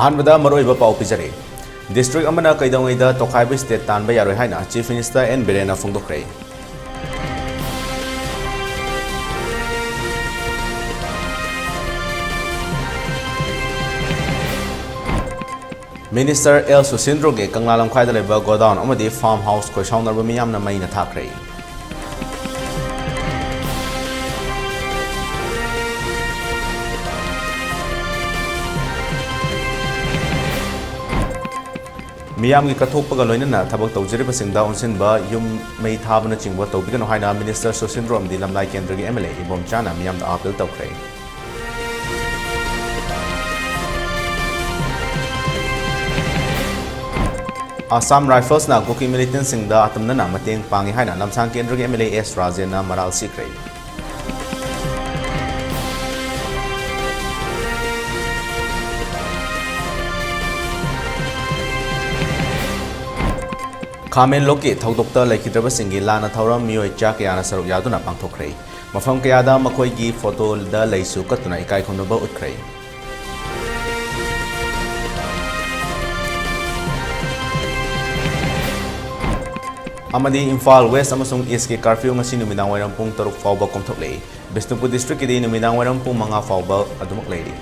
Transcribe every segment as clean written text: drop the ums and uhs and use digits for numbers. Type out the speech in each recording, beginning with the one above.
अहमदा मरोइबा पाउ पिजरे डिस्ट्रिक्ट अमना कैदंगैदा तोखाइब स्टेट तानबा यारोय हाइना चीफ मिनिस्टर एन बिरेना फोंदोखरे मिनिस्टर एल सुसिंद्रोगे कंगला लमखाइदा लेबा गोडाउन अमदी फार्म हाउस कोइसाउनरबा मियामना मैना थाखरे मियाम की कथोपगा लोइनना थबक तौजरिबसिंगदा उनसिनबा युम मई थाबना चिंगबा तौबिगनो हाइना मिनिस्टर सुसिंद्रोम दी लमलाई केंद्र की एमएलए इबोम चाना मियाम अपील तौखरे आसाम राइफल्स ना कुकी मिलिटेंट सिंगदा आतमना मतेंग पांगी हाइना लमसांग केंद्र की एमएलए एस राजेना मराल सिक्रे खामेन लोके थौदोक्ता लेखिद्रबसिंगी लाना थौरम मियोय चा कयाना सरुक यादुना पांथोखरे मफम कयादा मखोयगी फोटोदा लैसु कतुना इकाय खुनबा उतखरे अमदी इम्फाल वेस्ट अमसुंग ईस्ट के curfew ngasi numinang wairam pung 3 fawba komthoklei Bisnupur district ki numinang wairam pung 5 fawba adumuk leiri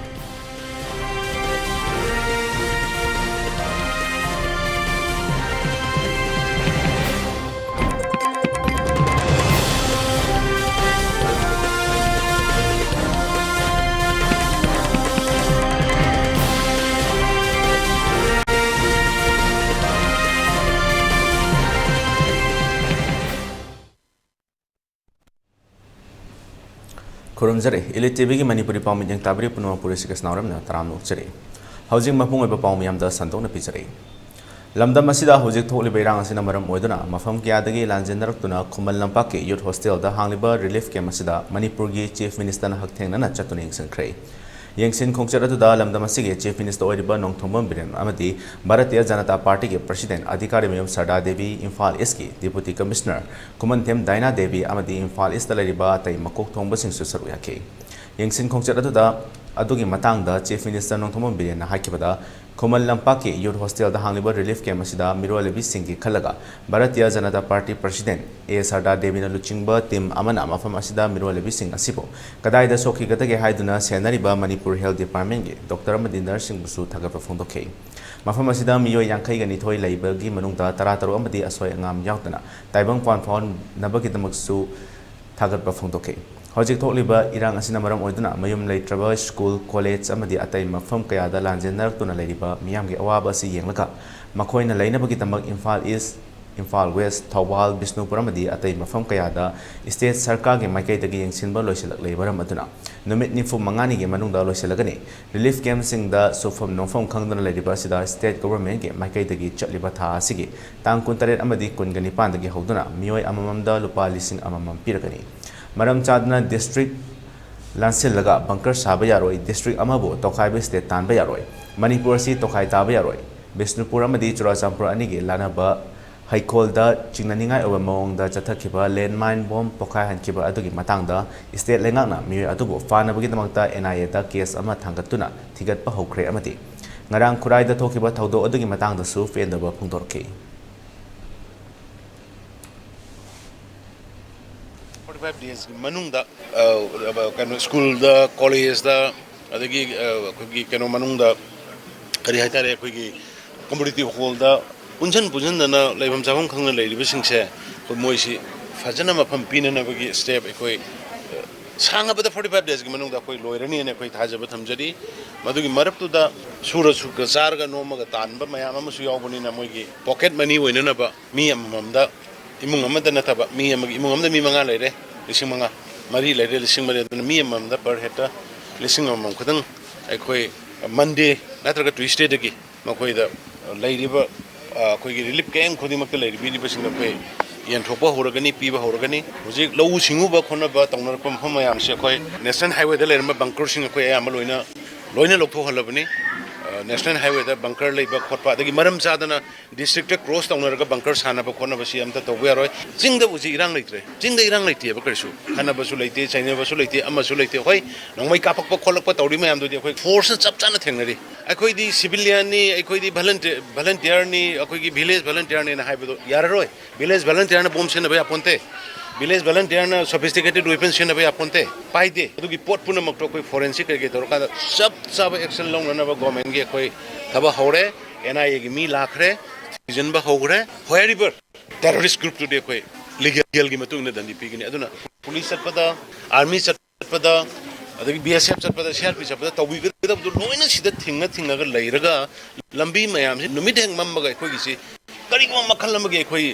खुरुमजरे ELITETV की मणिपुरी पाउ मिजंग ताबरी पुनवा पुलिस नावरम न तराम नोचरे हौजिंग मपुंग ओइबा पाउ मियाम दा संतोंना पिजरे लमदम असिदा हौजिक थोकलि बैरांग असिना मरम ओइदुना मफम क्यादगी लांजेनरक्तुना खुमल लंपाक के यूथ हॉस्टल दा हांगलिबा रिलीफ कैम्प असिदा मणिपुर की चीफ मिनिस्टर न हकथेंगना चतुन यंगसनख्रे यंगसिन खोंगचर अदुदा लमदम असिगे chief minister ओइबा Nongthombam villain अमदी Bharatiya Janata party के प्रेसिडेंट अधिकारी मयम सरदा देवी इम्फाल ईस्ट की डिप्यूटी कमिश्नर कुमनथेम दाइना देवी अमदी इम्फाल ईस्ट लरिबा तै मकोक थोंबसिंगसु सरुक याखे यंगसिन खोंगचर अदुदा अदुगी मतांगदा chief minister Nongthombam villain हाकिबदा Khuman लंपाक के यूथ हॉस्टल दा हांगलिबा रिलीफ कैम्प असिदा मिरोलेबी सिंह की खलगा भारतीय जनता पार्टी प्रेसिडेंट ए सरदा देवी न लुचिंगबा टीम अमना मफम असिदा मिरोलेबी सिंह असिबो कदाइदा सोखिगदगे हाइदुना सेनरिबा मणिपुर हेल्थ डिपार्टमेंट के डॉक्टर अमदी नर्सिंग बुसु थगप फोंदोखे मफम असिदा मियो यांखैगा निथोय लैबगी मनुंगदा 13 अमदी असोय अंगाम यावतना ताइबंग पानफोन नबगिदमकसु थगप फोंदोखे हौजिक थोकलिबा इरांग असिना मरम ओइदुना मयुम लेट्रबा स्कूल कॉलेज अमदी अतै मफम कयादा लांजेनरक्तुना लैरिबा मियामगे अवाबा असि येंगलगा मखोयना लैनबगिदमक इम्फाल ईस्ट इम्फाल वेस्ट थौबाल बिष्णुपुर अमदी अतै मफम कयादा स्टेट सरकार के माइकैदगी यंगसिनबा लोइसलक लेबरम अदुना नुमित 95 गे मनुंगदा लोइसलगने रिलीफ कैम्प सिंगदा सुफम नोफम खंगदना लैरिबा सिदा स्टेट गवर्नमेंट के माइकैदगी चटलिबा था असिगे तांग 19 अमदी 19 दगी हौदुना मियोय अमममदा लुपा लिसिंग अममम पिरगनी मरम चादना डिस्ट्रिक्ट लांसिलगा बंकर साब यारोय डिस्ट्रिक्ट अमबो तोखाइब स्टेट तानबा यारोय मणिपुर सी तोखाइ ताब यारोय बिष्णुपुर अमदी चुराचांपुर अनिगे लानाबा हाइकोलदा चिंगनानिंगाय ओबा मओंगदा चथखिबा लैंडमाइन बॉम्ब पोखाइ हनखिबा अदुगी मतंगदा स्टेट लेंगाकना मियोय अदुबो फानबगी दमकता NIA दा केस अमा थांगतुना थिगतपा हौख्रे अमदी ngarang खुराइदा थोखिबा थौदो अदुगी मतंगदसु फेंदबा फोंदोरखे 45 days manungda kano school da college da adagi kogi kano manungda kari haitare kogi community hall da punjan na leibam jawam khangna leiriba singse ko moisi fajana mafam pinana bagi step ekoi sanga bada 45 days gi manungda koi loirani ne koi thajaba thamjari madugi maraptu da sura suka zarga nomaga tanba mayam amasu yawbani na moigi pocket money oinana ba mi amamda imung amada nataba mi imung amda mi manga leire lising manga mari leire lising mari aduna mi amamda per heta lising amam khudang aikoi Monday natraga Tuesday dagi makoi da leiriba koi gi relief camp khodi mak leiribi ni basing koi yan thopa horagani piba horagani hojik low singu ba khona ba tongnar pam hama yam se koi national highway da leirma bunker sing koi ayam loina lokho halabani national highway da bunker leiba khotpa dagi maram chadana district cross tongnar ga bunker sana ba khona ba si am ta to ba roi jing da buji irang leitre jing da irang leite ba kersu khana ba su leite chaina ba su leite ama su leite hoi nongmai kapak ba kholak ba tawri mayam do di koi force chap chana thengnari ꯑꯩꯈꯣꯏꯗꯤ ꯁꯤꯚꯤꯂꯤꯌꯟꯅꯤ ꯑꯩꯈꯣꯏꯗꯤ ꯚꯂꯟꯇꯤꯌꯔꯅꯤ ꯑꯩꯈꯣꯏꯒꯤ village ꯚꯂꯟꯇꯤꯌꯔꯅꯤꯅ ꯍꯥꯏꯕꯗꯣ ꯌꯥꯔꯔꯣꯏ village ꯚꯂꯟꯇꯤꯌꯔꯅ bomb ꯁꯤꯖꯤꯟꯅꯕ ꯌꯥꯄꯣꯟꯇꯦ village ꯚꯂꯟꯇꯤꯌꯔꯅ ꯁꯣꯐꯤꯁꯇꯤꯀꯦꯇꯦꯗ weapon ꯁꯤꯖꯤꯟꯅꯕ ꯌꯥꯄꯣꯟꯇꯦ ꯄꯥꯏꯗꯦ ꯑꯗꯨꯒꯤ ꯄꯣꯠ ꯄꯨꯝꯅꯃꯛꯇꯣ ꯑꯩꯈꯣꯏ ꯐꯣꯔꯦꯟꯁꯤꯛ ꯀꯩꯀꯩ ꯇꯧꯔꯀꯥꯟꯗ ꯆꯞ ꯆꯥꯕ ꯑꯦꯛꯁꯟ ꯂꯧꯅꯅꯕ ꯒꯣꯔꯃꯦꯟꯒꯤ ꯑꯩꯈꯣꯏ ꯊꯕꯛ ꯍꯧꯔꯦ NIAꯒꯤ ꯃꯤ ꯂꯥꯛꯈ꯭ꯔꯦ ꯊꯤꯖꯤꯟꯕ ꯍꯧꯈ꯭ꯔꯦ ꯍꯣꯏꯔꯤꯕ ꯇꯦꯔꯣꯔꯤꯁ ꯒ꯭ꯔꯨꯞꯇꯨꯗꯤ ꯑꯩꯈꯣꯏ ꯂꯤꯒꯦꯜꯒꯤ ꯃꯇꯨꯡ ꯏꯟꯅ ꯗꯟꯗꯤ ꯄꯤꯒꯅꯤ ꯑꯗꯨꯅ ꯄꯨꯂꯤꯁ ꯆꯠꯄꯗ ꯑꯥꯔꯃꯤ ꯆꯠꯄꯗ ꯑꯗꯒꯤ BSF ꯆꯠꯄꯗ CRP ꯆꯠꯄꯗ ꯇꯧꯕꯤꯒꯗꯕꯗꯨ ꯂꯣꯏꯅ ꯁꯤꯗ ꯊꯤꯡꯉꯒ ꯂꯩꯔꯒ ꯂꯝꯕꯤ ꯃꯌꯥꯝꯁꯤ ꯅꯨꯃꯤꯠ ꯍꯦꯛ ꯃꯝꯃꯒ ꯑꯩꯈꯣꯏꯒꯤꯁꯤ ꯀꯔꯤꯒꯨꯝꯕ ꯃꯈꯜ ꯑꯃꯒꯤ ꯑꯩꯈꯣꯏ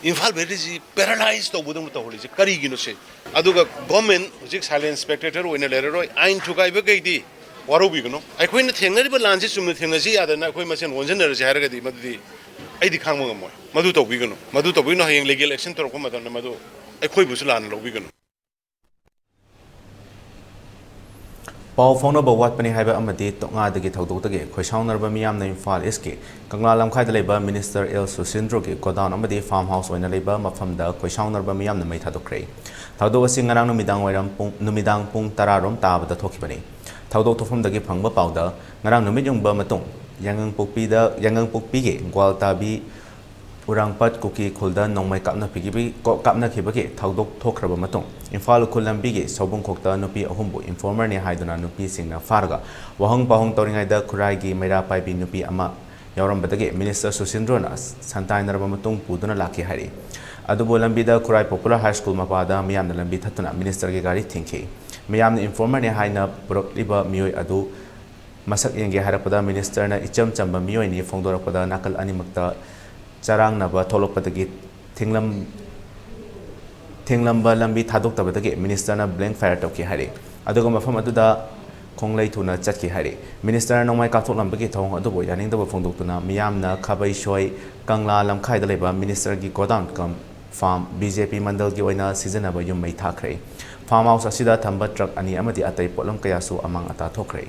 ꯏꯝꯐꯥꯜ ꯚꯦꯂꯤꯁꯤ ꯄꯦꯔꯥꯂꯥꯏꯖ ꯇꯧꯕꯗꯧꯅ ꯇꯧꯍꯜꯂꯤꯁꯤ ꯀꯔꯤꯒꯤꯅꯣ ꯁꯦ ꯑꯗꯨꯒ ꯒꯣꯔꯃꯦꯟ ꯍꯧꯖꯤꯛ ꯁꯥꯏꯂꯦꯟ ꯁ꯭ꯄꯦꯛꯇꯦꯇꯔ ꯑꯣꯏꯅ ꯂꯩꯔꯔꯣꯏ ꯑꯥꯏꯟ ꯊꯨꯒꯥꯏꯕꯈꯩꯗꯤ ꯋꯥꯔꯧꯕꯤꯒꯅꯨ ꯑꯩꯈꯣꯏꯅ ꯊꯦꯡꯅꯔꯤꯕ ꯂꯥꯟꯁꯤ ꯆꯨꯝꯅ ꯊꯦꯡꯅꯁꯤ ꯌꯥꯗꯅ ꯑꯩꯈꯣꯏ ꯃꯁꯦꯟ ꯑꯣꯟꯁꯤꯟꯅꯔꯁꯤ ꯍꯥꯏꯔꯒꯗꯤ ꯃꯗꯨꯗꯤ ꯑꯩꯗꯤ ꯈꯥꯡꯕ ꯉꯝꯃꯣꯏ ꯃꯗꯨ ꯇꯧꯕꯤꯒꯅꯨ ꯍꯌꯦꯡ ꯂꯤꯒꯦꯜ ꯑꯦꯛꯁꯟ ꯇꯧꯔꯛꯄ ꯃꯇꯝꯗ ꯃꯗꯨ ꯑꯩꯈꯣꯏꯕꯨꯁꯨ ꯂꯥꯟꯅ ꯂꯧꯕꯤꯒꯅꯨ ꯄꯥꯎ ꯐꯥꯎꯅꯕ ꯋꯥꯠꯄꯅꯤ ꯍꯥꯏꯕ ꯑꯃꯗꯤ ꯇꯣꯛꯉꯥꯗꯒꯤ ꯊꯧꯗꯣꯛꯇꯒꯤ ꯈꯣꯏꯁꯥꯎꯅꯔꯕ ꯃꯤꯌꯥꯝꯅ ꯏꯝꯐꯥꯜ ꯏꯁꯀꯤ ꯀꯪꯂꯥ ꯂꯝꯈꯥꯏꯗ ꯂꯩꯕ ꯃꯤꯅꯤꯁꯇꯔ ꯑꯦꯜ ꯁꯨꯁꯤꯟꯗ꯭ꯔꯣꯒꯤ ꯒꯣꯗꯥꯎꯟ ꯑꯃꯗꯤ ꯐꯥꯔꯝ ꯍꯥꯎꯁ ꯑꯣꯏꯅ ꯂꯩꯕ ꯃꯐꯝꯗ ꯈꯣꯏꯁꯥꯎꯅꯔꯕ ꯃꯤꯌꯥꯝꯅ ꯃꯩ ꯊꯥꯗꯣꯛꯈ꯭ꯔꯦ ꯊꯧꯗꯣꯛ ꯑꯁꯤ ꯉꯔꯥꯡ ꯅꯨꯃꯤꯗꯥꯡ ꯄꯨꯡ 10 ꯇꯥꯕꯗ ꯊꯣꯛꯈꯤꯕꯅꯤ ꯊꯧꯗꯣꯛ ꯊꯣꯛꯐꯝꯗꯒꯤ ꯐꯪꯕ ꯄꯥꯎꯗ ꯉꯔꯥꯡ ꯅꯨꯃꯤꯠ ꯌꯨꯡꯕ ꯃꯇꯨꯡ ꯌꯥꯉꯪꯄꯣꯛꯄꯤꯒꯤ ꯒ꯭ꯋꯥꯜꯇꯥꯕꯤ ꯎꯔꯥꯡꯄꯠ ꯀꯨꯀꯤ ꯈꯨꯜꯗ ꯅꯣꯡꯃꯩ ꯀꯥꯞꯅꯈꯤꯕꯒꯤ ꯊꯧꯗꯣꯛ ꯊꯣꯛꯈ꯭ꯔꯕ ꯃꯇꯨꯡ ꯏꯝꯐꯥꯜ ꯎꯈ꯭ꯔꯨꯜ ꯂꯝꯕꯤꯒꯤ ꯁꯧꯕꯨꯡꯈꯣꯛꯇ ꯅꯨꯄꯤ ꯑꯍꯨꯝꯕꯨ ꯏꯟꯐꯣꯔꯃꯔꯅꯤ ꯍꯥꯏꯗꯨꯅ ꯅꯨꯄꯤꯁꯤꯡꯅ ꯐꯥꯔꯒ ꯋꯥꯍꯪ ꯄꯥꯎꯍꯪ ꯇꯧꯔꯤꯉꯩꯗ ꯈꯨꯔꯥꯏꯒꯤ ꯃꯩꯔꯥ ꯄꯥꯏꯕꯤ ꯅꯨꯄꯤ ꯑꯃ ꯌꯥꯎꯔꯝꯕꯗꯒꯤ ꯃꯤꯅꯤꯁꯇꯔ ꯁꯨꯁꯤꯟꯗ꯭ꯔꯣꯅ ꯁꯟꯇꯥꯏꯅꯔꯕ ꯃꯇꯨꯡ ꯄꯨꯗꯨꯅ ꯂꯥꯛꯈꯤ ꯍꯥꯏꯔꯤ ꯑꯗꯨꯕꯨ ꯂꯝꯕꯤꯗ ꯈꯨꯔꯥꯏ ꯄꯣꯄꯨꯂꯔ ꯍꯥꯏ ꯁ꯭ꯀꯨꯜ ꯃꯄꯥꯗ ꯃꯤꯌꯥꯝꯅ ꯂꯝꯕꯤ ꯊꯠꯇꯨꯅ ꯃꯤꯅꯤꯁꯇꯔꯒꯤ ꯒꯥꯔꯤ ꯊꯤꯡꯈꯤ ꯃꯤꯌꯥꯝꯅ ꯏꯟꯐꯣꯔꯃꯔꯅꯤ ꯍꯥꯏꯅ ꯄꯨꯔꯛꯂꯤꯕ ꯃꯤꯑꯣꯏ ꯑꯗꯨ ꯃꯁꯛ ꯌꯦꯡꯒꯦ ꯍꯥꯏꯔꯛꯄꯗ ꯃꯤꯅꯤꯁꯇꯔꯅ ꯏꯆꯝ ꯆꯝꯕ ꯃꯤꯑꯣꯏꯅꯤ ꯐꯣꯡꯗꯣꯔꯛꯄꯗ ꯅꯥꯀꯜ ꯑꯅꯤꯃꯛꯇ ꯆꯔꯥꯡꯅꯕ ꯊꯣꯛꯂꯛꯄꯗꯒꯤ ꯊꯤꯡꯂꯝꯕ ꯂꯝꯕꯤ ꯊꯥꯗꯣꯛꯇꯕꯗꯒꯤ ꯃꯤꯅꯤꯁꯇꯔꯅ ꯕ꯭ꯂꯦꯡ ꯐꯥꯌꯔ ꯇꯧꯈꯤ ꯍꯥꯏꯔꯤ ꯑꯗꯨꯒ ꯃꯐꯝ ꯑꯗꯨꯗ ꯈꯣꯡꯂꯩ ꯊꯨꯅ ꯆꯠꯈꯤ ꯍꯥꯏꯔꯤ ꯃꯤꯅꯤꯁꯇꯔꯅ ꯅꯣꯡꯃꯩ ꯀꯥꯞꯊꯣꯛꯂꯝꯕꯒꯤ ꯊꯧꯑꯣꯡ ꯑꯗꯨꯕꯨ ꯌꯥꯅꯤꯡꯗꯕ ꯐꯣꯡꯗꯣꯛꯇꯨꯅ ꯃꯤꯌꯥꯝꯅ ꯈꯥꯕꯩꯁꯣꯏ ꯀꯪꯂꯥ ꯂꯝꯈꯥꯏꯗ ꯂꯩꯕ ꯃꯤꯅꯤꯁꯇꯔꯒꯤ ꯒꯣꯗꯥꯎꯟ ꯐꯥꯔꯝ BJP ꯃꯟꯗꯜꯒꯤ ꯑꯣꯏꯅ ꯁꯤꯖꯤꯟꯅꯕ ꯌꯨꯝ ꯃꯩ ꯊꯥꯈ꯭ꯔꯦ ꯐꯥꯔꯝ ꯍꯥꯎꯁ ꯑꯁꯤꯗ ꯊꯝꯕ ꯇ꯭ꯔꯛ 2 ꯑꯃꯗꯤ ꯑꯇꯩ ꯄꯣꯠꯂꯝ ꯀꯌꯥꯁꯨ ꯑꯃꯥꯡ ꯑꯇꯥ ꯊꯣꯛꯈ꯭ꯔꯦ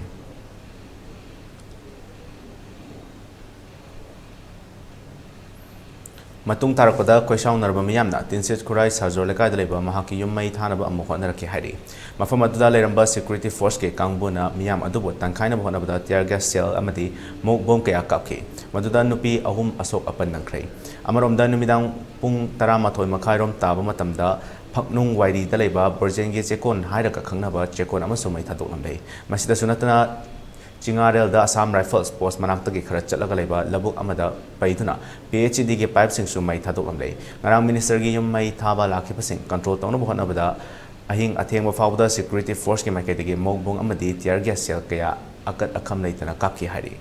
ꯃꯇꯨꯡ ꯇꯥꯔꯛꯄꯗ ꯈꯣꯏꯁꯥꯎꯅꯔꯕ ꯃꯤꯌꯥꯝꯅ ꯇꯤꯟꯁꯤꯠ ꯈꯨꯔꯥꯏ ꯁꯥꯖꯣꯔ ꯂꯩꯀꯥꯏꯗ ꯂꯩꯕ ꯃꯍꯥꯛꯀꯤ ꯌꯨꯝ ꯃꯩ ꯊꯥꯅꯕ ꯑꯃꯨꯛ ꯍꯣꯠꯅꯔꯛꯈꯤ ꯍꯥꯏꯔꯤ ꯃꯐꯝ ꯑꯗꯨꯗ ꯂꯩꯔꯝꯕ ꯁꯦꯀ꯭ꯌꯨꯔꯤꯇꯤ ꯐꯣꯔꯁꯀꯤ ꯀꯥꯡꯕꯨꯅ ꯃꯤꯌꯥꯝ ꯑꯗꯨꯕꯨ ꯇꯪꯈꯥꯏꯅꯕ ꯍꯣꯠꯅꯕꯗ ꯇꯤꯌꯔ ꯒ꯭ꯌꯥꯁ ꯁꯦꯜ ꯑꯃꯗꯤ ꯃꯣꯛ ꯕꯣꯝ ꯀꯌꯥ ꯀꯥꯞꯈꯤ ꯃꯗꯨꯗ ꯅꯨꯄꯤ 3 ꯑꯁꯣꯛ ꯑꯄꯟ ꯅꯪꯈ꯭ꯔꯦ ꯑꯃꯔꯣꯝꯗ ꯅꯨꯃꯤꯗꯥꯡ ꯄꯨꯡ 12 ꯃꯈꯥꯏꯔꯣꯝ ꯇꯥꯕ ꯃꯇꯝꯗ ꯐꯛꯅꯨꯡ ꯋꯥꯏꯔꯤꯗ ꯂꯩꯕ ꯕꯔꯖꯦꯟꯒꯤ ꯆꯦꯛꯀꯣꯟ ꯍꯥꯏꯔꯒ ꯈꯪꯅꯕ ꯆꯦꯛꯀꯣꯟ ꯑꯃꯁꯨ ꯃꯩ ꯊꯥꯗꯣꯛꯂꯝꯂꯦ ꯃꯁꯤꯗꯁꯨ ꯅꯠꯇꯅ ꯆꯤꯡꯉꯥꯔꯦꯜꯗ ꯑꯁꯥꯝ ꯔꯥꯏꯐꯜꯁ ꯄꯣꯁꯠ ꯃꯅꯥꯛꯇꯒꯤ ꯈꯔ ꯆꯠꯂꯒ ꯂꯩꯕ ꯂꯧꯕꯨꯛ ꯑꯃꯗ ꯄꯩꯗꯨꯅ PHCDꯒꯤ ꯄꯥꯏꯞꯁꯤꯡꯁꯨ ꯃꯩ ꯊꯥꯗꯣꯛꯂꯝꯂꯦ ꯉꯔꯥꯡ ꯃꯤꯅꯤꯁꯇꯔꯒꯤ ꯌꯨꯝ ꯃꯩ ꯊꯥꯕ ꯂꯥꯛꯈꯤꯕꯁꯤꯡ ꯀꯟꯇ꯭ꯔꯣꯜ ꯇꯧꯅꯕ ꯍꯣꯠꯅꯕꯗ ꯑꯍꯤꯡ ꯑꯊꯦꯡꯕ ꯐꯥꯎꯕꯗ ꯁꯦꯀ꯭ꯌꯨꯔꯤꯇꯤ ꯐꯣꯔꯁꯀꯤ ꯃꯥꯏꯀꯩꯗꯒꯤ ꯃꯣꯛꯕꯣꯡ ꯑꯃꯗꯤ ꯇꯤꯌꯔ ꯒ꯭ꯌꯥꯁ ꯁꯦꯜ ꯀꯌꯥ ꯑꯀꯠ ꯑꯈꯝ ꯂꯩꯇꯅ ꯀꯥꯞꯈꯤ ꯍꯥꯏꯔꯤ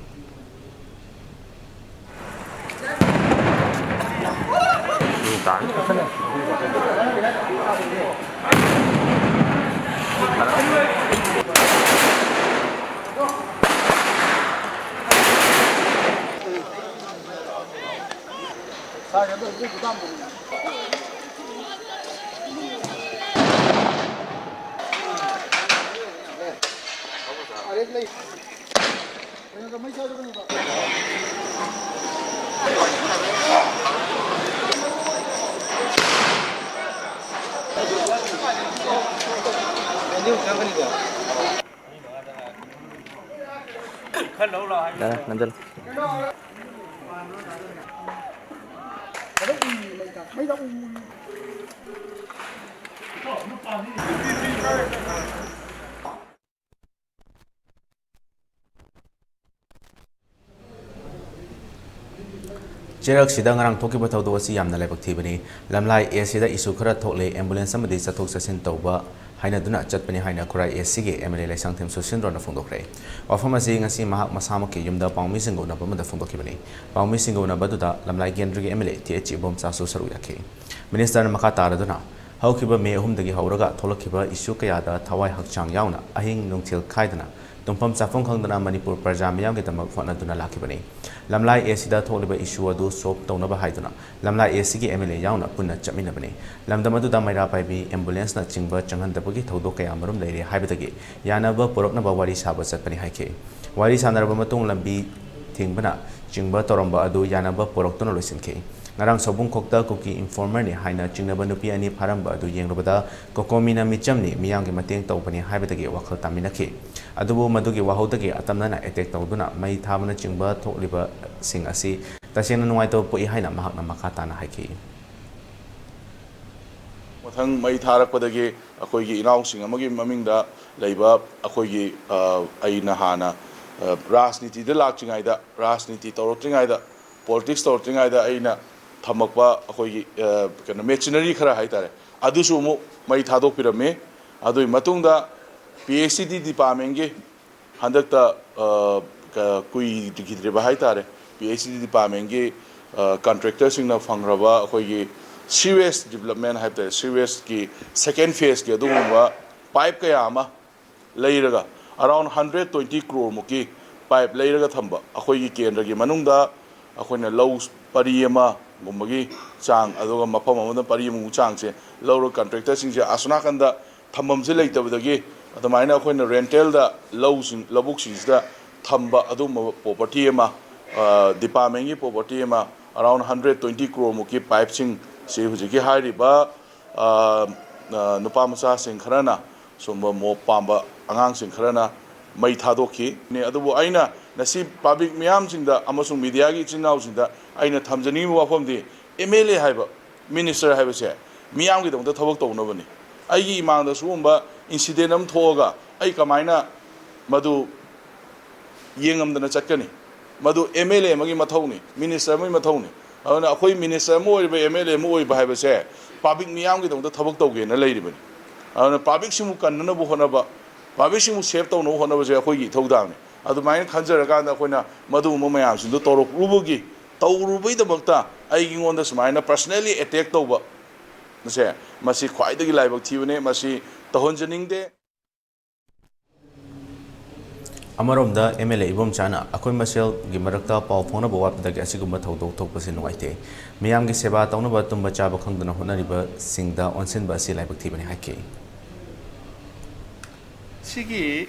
ꯆꯦꯔꯛꯁꯤꯗ ꯉꯔꯥꯡ ꯊꯣꯛꯈꯤꯕ ꯊꯧꯗꯣꯛ ꯑꯁꯤ ꯌꯥꯝꯅ ꯂꯥꯏꯕꯛ ꯊꯤꯕꯅꯤ ꯂꯝꯂꯥꯏ ꯑꯦꯁꯤꯗ ꯏꯁꯨ ꯈꯔ ꯊꯣꯛꯂꯦ ꯑꯦꯝꯕꯨꯂꯦꯟꯁ ꯑꯃꯗꯤ ꯆꯠꯊꯣꯛ ꯆꯠꯁꯤꯟ ꯇꯧꯕ ꯍꯥꯏꯅꯗꯨꯅ ꯆꯠꯄꯅꯤ ꯍꯥꯏꯅ ꯈꯨꯔꯥꯏ ꯑꯦꯁꯤꯒꯤ MLA ꯂꯩꯁꯥꯡꯊꯦꯝ ꯁꯨꯁꯤꯟꯗ꯭ꯔꯣꯅ ꯐꯣꯡꯗꯣꯛꯈ꯭ꯔꯦ ꯋꯥꯐꯝ ꯑꯁꯤ ꯉꯁꯤ ꯃꯍꯥꯛ ꯃꯁꯥꯃꯛꯀꯤ ꯌꯨꯝꯗ ꯄꯥꯎꯃꯤꯁꯤꯡꯒ ꯎꯅꯕ ꯑꯃꯗ ꯐꯣꯡꯗꯣꯛꯈꯤꯕꯅꯤ ꯄꯥꯎꯃꯤꯁꯤꯡꯒ ꯎꯅꯕꯗꯨꯗ ꯂꯝꯂꯥꯏ ꯀꯦꯟꯗ꯭ꯔꯒꯤ MLA TH ꯏꯕꯣꯝꯆꯥꯁꯨ ꯁꯔꯨꯛ ꯌꯥꯈꯤ ꯃꯤꯅꯤꯁꯇꯔꯅ ꯃꯈꯥ ꯇꯥꯔꯗꯨꯅ ꯍꯧꯈꯤꯕ ꯃꯦ 3ꯗꯒꯤ ꯍꯧꯔꯒ ꯊꯣꯛꯂꯛꯈꯤꯕ ꯏꯁꯨ ꯀꯌꯥꯗ ꯊꯋꯥꯏ ꯍꯛꯆꯥꯡ ꯌꯥꯎꯅ ꯑꯍꯤꯡ ꯅꯨꯡꯊꯤꯜ ꯈꯥꯏꯗꯅ ꯇꯨꯝꯐꯝ ꯆꯥꯐꯝ ꯈꯪꯗꯅ ꯃꯅꯤꯄꯨꯔ ꯄ꯭ꯔꯖꯥ ꯃꯤꯌꯥꯝꯒꯤꯗꯃꯛ ꯍꯣꯠꯅꯗꯨꯅ ꯂꯥꯛꯈꯤꯕꯅꯤ ꯂꯝꯂꯥꯏ ꯑꯦꯁꯤꯗ ꯊꯣꯛꯂꯤꯕ ꯏꯁꯨ ꯑꯗꯨ ꯁꯣꯜꯕ ꯇꯧꯅꯕ ꯍꯥꯏꯗꯨꯅ ꯂꯝꯂꯥꯏ ꯑꯦꯁꯤꯒꯤ MLA ꯌꯥꯎꯅ ꯄꯨꯟꯅ ꯆꯠꯃꯤꯟꯅꯕꯅꯤ ꯂꯝꯗꯝ ꯑꯗꯨꯗ ꯃꯩꯔꯥ ꯄꯥꯏꯕꯤ ꯑꯦꯝꯕꯨꯂꯦꯟꯁꯅ ꯆꯤꯡꯕ ꯆꯪꯍꯟꯗꯕꯒꯤ ꯊꯧꯗꯣꯛ ꯀꯌꯥ ꯃꯔꯨꯝ ꯂꯩꯔꯦ ꯍꯥꯏꯕꯗꯒꯤ ꯌꯥꯅꯕ ꯄꯨꯔꯛꯅꯕ ꯋꯥꯔꯤ ꯁꯥꯕ ꯆꯠꯄꯅꯤ ꯍꯥꯏꯈꯤ ꯋꯥꯔꯤ ꯁꯥꯅꯔꯕ ꯃꯇꯨꯡ ꯂꯝꯕꯤ ꯊꯤꯡꯕꯅ ꯆꯤꯡꯕ ꯇꯧꯔꯝꯕ ꯑꯗꯨ ꯌꯥꯅꯕ ꯄꯨꯔꯛꯇꯨꯅ ꯂꯣꯏꯁꯤꯟꯈꯤ ngarang sobung khokta kuki informer ni haina chingnaba nupi ani pharamba adu yenglobada kokomina michamni miyamgi mateng tawbani haibadagi wakhal taminakhi adubu madugi wahodagi atamnana attack tawduna mai thabana chingba thokliba sing asi tasena nuai to poi haina mahakna makhatana haiki mathang mai tharakpadagi akoigi inausing amagi mamingda leiba akoigi aina hana rajniti da lakchingaida rajniti tawrotringaida politics tawrotringaida aina thamakpa akoigi kana machinery khara haitare adusu mu mai thadok pirame adui matungda PhD department ge handakta kui digidreba haitare PhD department ge contractor singna phangraba akoigi serious development haitare serious ki second phase ge adungwa pipe kaya ama leiraga around 120 crore muki pipe leiraga thamba akoigi kendra gi manungda akoina low pari ama gumbagi chang aduga mafam amada pari mu chang se low contractor sing se asuna kanda thambam se leitabadagi adamaina akoina rental da low sing labuk sing da thamba adum property ama department gi property ama around 120 crore muki pipe sing se hujiki hairiba nupa musa sing kharana somba mo pamba angang sing kharana mai thadokhi ne adubu aina nasi public miyam singda amasung media gi chinau singda aina thamjani wafam di MLA haiba minister haiba se miyam gi dong da thabak tawna bani ai gi mang da sumba incident am thoga ai kamaina madu yengam dana chatkani madu MLA magi mathawni minister mai mathawni ana akhoi minister mo oi ba MLA mo oi ba haiba se public miyam gi dong da thabak tawge na leiri bani ana public simu kanna bu hona ba public simu save tawno hona ba se akhoi gi thawdang adumai khanjaraganda akoina madu mamayam sindu torok rubugi tawrubai da bakta aigi ngonda sumaina personally attack tawba nase masi khwaidagi laibak thibane masi tahonjaningde Amaromda MLA ibom chana akoi masel gi marakta paw phona bawat da ga sigumba thodok thokpase nuaite miyam gi seba tawna ba tumba chaba khangdana honariba singda onsen ba si laibak thibane haike sigi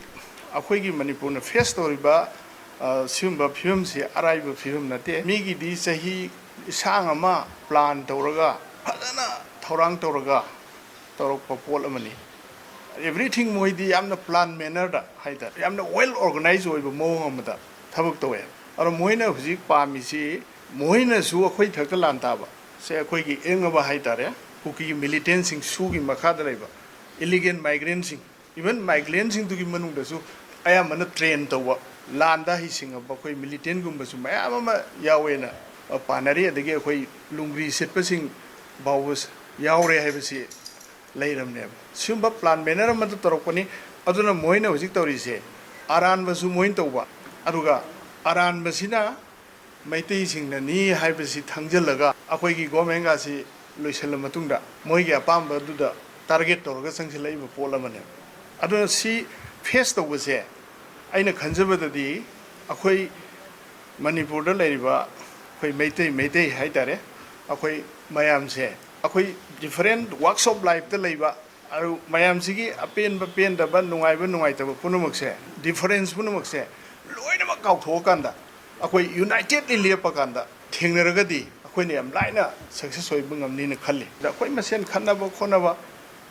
akhoi Manipur na face story ba simba film si arrive film na te mi gi di sahi isang ama plan tawraga phadana thorang tawraga torok popol amani everything moi di amna plan manner da haida amna well organized oiba mo amada thabuk tawe aro moina huji pami si moina su akhoi thakta lan ta ba se akhoi gi engaba haida re kuki militant sing su gi makha da laiba illegal migrants sing even migrants sing tu gi manung da su aya mana train tawa landa hi singa ba khoi militant gumba su maya ma yawena panari adage khoi lungri setpa sing bawus yawre haibasi leiramne sumba plan manner ma to torokoni aduna moina hojik tori se aran basu moin tawba aruga aran basina maitei singna ni haibasi thangjalaga akhoi gi government ga si loisal matungda moi gi apam ba du da target torga sangsilai ba pola mane aduna si face tawba se aina khanjabadadi akhoi Manipur da leiriba khoi meitei haitare akhoi mayam se akhoi different workshop life da leiba aru mayam sigi apen ba pen da ba nungai ta punumak se difference punumak se loina ma kaw thokanda akhoi united lepa kanda thengnaragadi akhoi ne am laina success oi bungam ni na khalli da akhoi masen khanna ba khona ba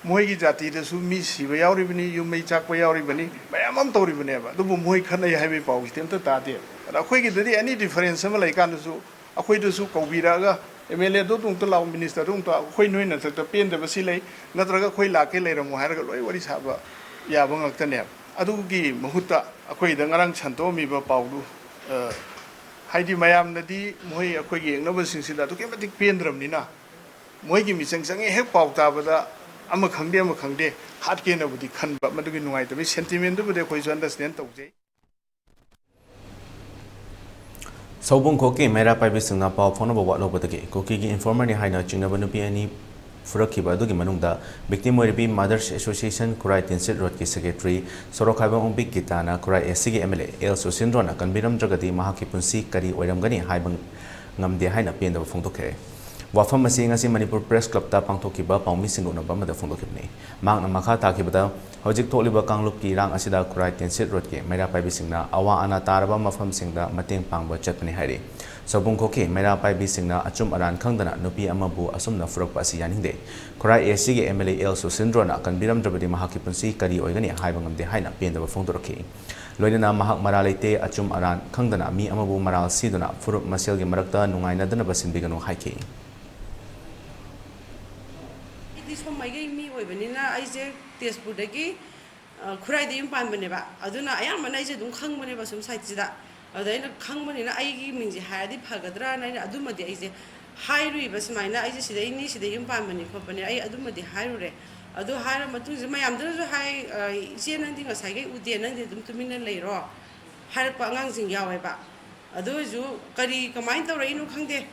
moi gi jati da su mi siba yauri bani yumai chak pa yauri bani mayam am tori bani ba du moi khana ya haibe pau stem ta ta de akhoi gi dadi any difference ma lai kan su akhoi du su kawira ga MLA do tung to law minister tung to akhoi noi na ta pen da basi lai natraga khoi la ke lai ramu har ga loi wari saba ya bang ak tane adu gi mahuta akhoi da ngarang chanto mi ba pau du haidi mayam nadi moi akhoi gi engna ba sing sida to ke matik pen dram ni na moi gi mi sang sang hek pau ta ba da ama khangde hat ke na budi khan ba madu gi nungai ta bi sentiment du bude khoi so understand tau je Sobung koki mera pai bisingna paw phona bawa lobadagi koki gi informer ni haina chingnaba nupi ani furakhiba adugi manungda victim oribi mothers association kurai tinsit road ki secretary sorokhaiba ombik gitana kurai SC MLA El Susindrona kanbiram jagadi mahaki punsi kari oiramgani haibang ngamde haina pendaba phongdokhe Wafam masing ngasi Manipur Press Club ta pangthokiba paumi singuna ba mada phongdokibni magna makha takibada hojik tholiba kanglup ki rang asida kurai tensit road ke mera paibi singna awa ana taraba mafam singda mateng pangba chatpani hairi sobung khoke mera paibi singna achum aran khangdana nupi amabu asumna furak pasi yaningde kurai AC ge MLA El Susindrona kanbiram drabadi mahaki punsi kari oigani haibangamde haina pendaba phongdorki loinana mahak maralite achum aran khangdana mi amabu maral siduna furup masel ge marakta nungaina dana basinbiganu haiki From my game, me, Venina, I say, Tes Budagi, Kurai the Impanbaneva. I do not, I am an Isaac, don't come whenever some sites that. Then a Kangman I means had the Pagadra and I do my days. High rivers, mine, I just say, the Impamani company, I do my high. I do hire Matus, my am those high, see anything as I get with the end to me later. Hire Pangangs in Yaweba. I do you, Kari, command the rain of Kangde.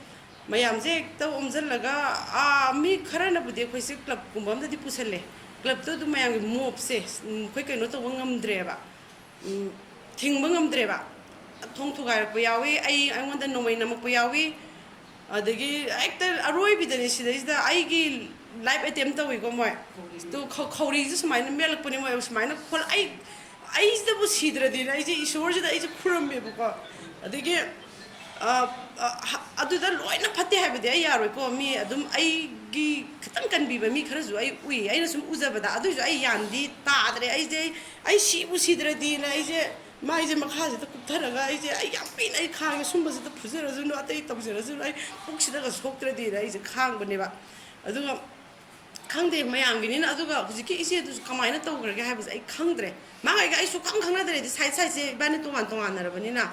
Mayamze to laga mi khara na bude khoi se club kumbam da di pusale club to mayam mop se khoi kai no to wangam dreba thing bangam dreba thong thu gar payawi ai wanda no mai namak payawi adagi actor aroi bidani sida da ai gi live attempt to go moi to khori just mai na melak pani moi mai na khol ai is the busidra din ai je ishor je da ai je khuram me ko adagi aduda loina phate habide ai yaroi ko mi adum ai gi khitang kan bi ba mi khara zu ai ui ai sum uzaba da adu ju ai yandi ta dre ai je ai si bu sidra di na ai je mai je makha je ta kuthara ga ai je ai yam pin ai khang sum ba je ta phuzera ju no atai tam je ju ai puksida ga soktra di ai je khang bane ba adu ga khangde mayam gi ni adu ga hujiki ise du kamaina to gra ga ha ba ai khangdre ma ga ai su khang khang na dre sai sai je ba ne tongan tongan na ra bani na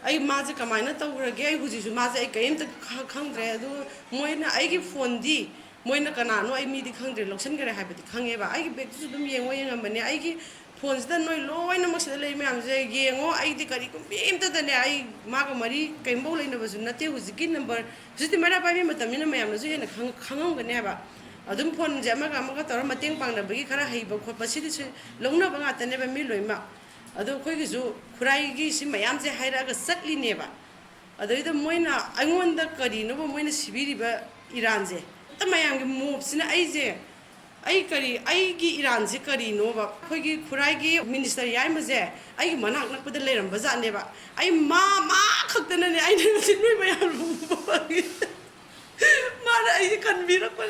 I maze kamaina tawrage ai hujisu maze ai kaimta khangdre adu moina ai gi phone di moina kana no ai mi di khangdre loksan gare habati khange ba ai gi bag su dum yengo yengam ne ai gi phones da noi loina maksida lei myam je yengo ai di kari kum imta da ne ai maga mari kaimbo leina basu nate hujiki number justi mara pa mi matamina myam na ju yena khangam gane ba adum phone je amaga tor mateng pangna bagi khara heiba khotpa sidi longna banga tane ba mi loima ado khoi gi ju khurai gi si mayam je haira ga satli ne ba ado ida moina angonda kari no ba moina sibiri ba iran je ta mayam gi move sina ai je ai kari ai gi iran je kari no ba khoi gi khurai gi minister yai ma je ai gi manak nak pa da leram ba za ne ba ai ma khakta na ne ai ne sin noi mayam ba ma na ai kan bi ra pa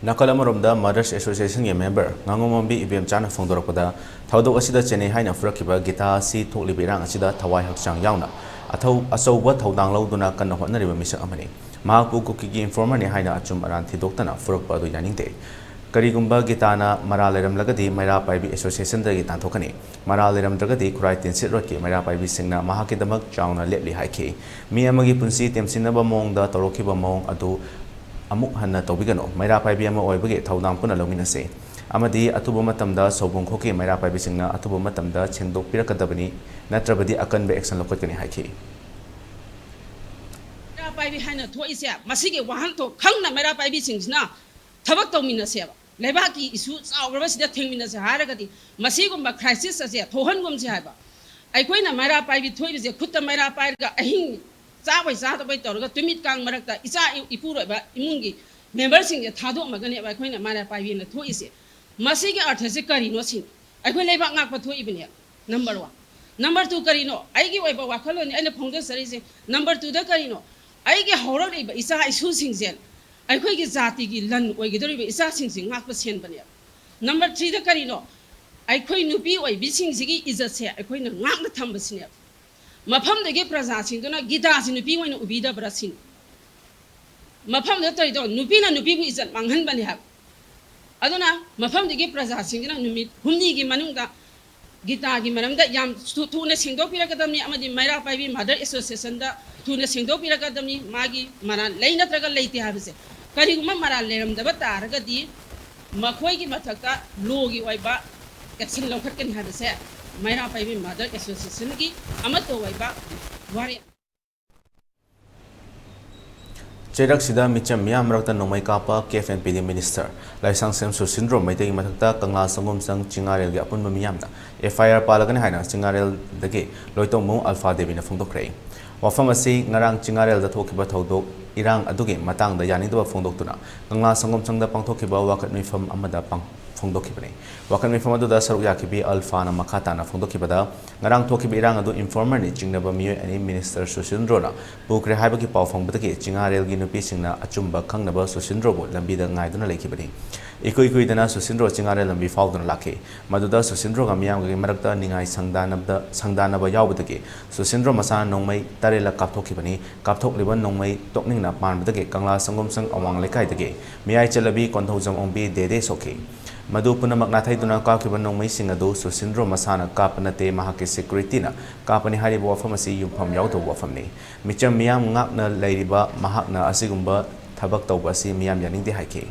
Nakal amaromda Mothers Association ge member ngangomombi ibem chana phongdorokpada thaudok asida chene haina furakiba gita si thoklibirang asida thawai hakchang yauna athau asauba thaudang lauduna kanna hotnariba misak amani mahapu kuki informer ne haina achum aran thidoktana furakpa adu yaningte karigumba gitana maraleram lagadi maira paibi association da gitan thokani maraleram dragadi kurai tinsit rot ke maira paibi singna mahakidamak chauna lepli haike mi amagi punsi temsinaba mongda torokiba mong adu amuk hanna tobigano maira paibi ama oibage thaudang puna lominase amadi atuba matamda sobung khoke maira paibi singna atuba matamda chendok pirakadabani natrabadi akanbe action lokotkani haiki maira paibi haina thoise masige wahan to khangna maira paibi singsna thabak tominase lebaki isu chauraba sida thengminase haragadi masigumba crisis ase thohangum se haiba aikoina maira paibi thoibise khutta maira pairga ahing Zawai Zata by Torga, to meet Kang Maraka, Isa Ipura, Imungi, members in the Tado Magani, by Queen Mara Pavi and the Toise. Masigi artistic Carino sin. I will leave up to even number one. Number two Carino, I give away Wakalo and the Ponga series. Number two the Carino. I get horror, Isa is choosing Zen. I quick Zati, Lan, or get Isa sing, not the Senbania. Number three the Carino. I quite Nubi, or Bissing Ziggy is a say, I quite not the Tambasina. Mapam de Geprasin, do not get us in the P when Ubida Brasin. Mapam the Torito, Nupina Nupi is at Mangan Banihab. Adona, Mapam de Geprasin, Humni Manunga, Gita Gimanam, Yam, Tuna Singopira Academy, Amadi Mara Pavi, Mother Association, Tuna Singopira Academy, Magi, Maran, Lena Traga Late Habse. Kariguma Mara Leram the Bataragadi, Makwagi Mataka, Logi Waiba, Katsin Lokakan had said. Maira Paibi Mother Association ki amato waiba wari Cherak sida micham miyam rakta nomai kapa KFNPD minister laisang sem su syndrome mai tegi mathakta kangla sangom sang chingarel ge apun miyam na FIR palagani haina chingarel dage loitong mo alpha devi na phongdokre Wafam asi ngarang Chingarel da thokiba thodok irang adugi matang da yanidwa phongdoktuna Kangla sangom changda pangthokiba wakat mifam amada pang phongdokibani wakat mifam adu da saruk yakibi alpha na makata na phongdokibada ngarang thokiba irang adu informer ni jingnaba miyo ani minister Susindro na bukre haibagi paw phongbadagi Chingarel gi nupi singna achumba khangnaba Susindro bo lambida ngaiduna lekibani Ikui dana Susindro Chingarel lambi fauduna lakhe maduda Susindro ga miyam gi marakta ningai sangdanaba yawbadagi Susindro masa nongmai tarela kapthokibani kapthokliban nongmai tokningna panbadagi Kangla sangom sang awang lekaidagi miyai chalabi konthojam ongbi dede sokhe Madu punamak nathaiduna kakiban nongmai singadu Susindro masana kapanate mahaki security na kapani hariba wafam asi yumpham yawdo wafamni micham miyam ngakna leiriba mahakna asigumba thabak tawba asi miyam yaningde haike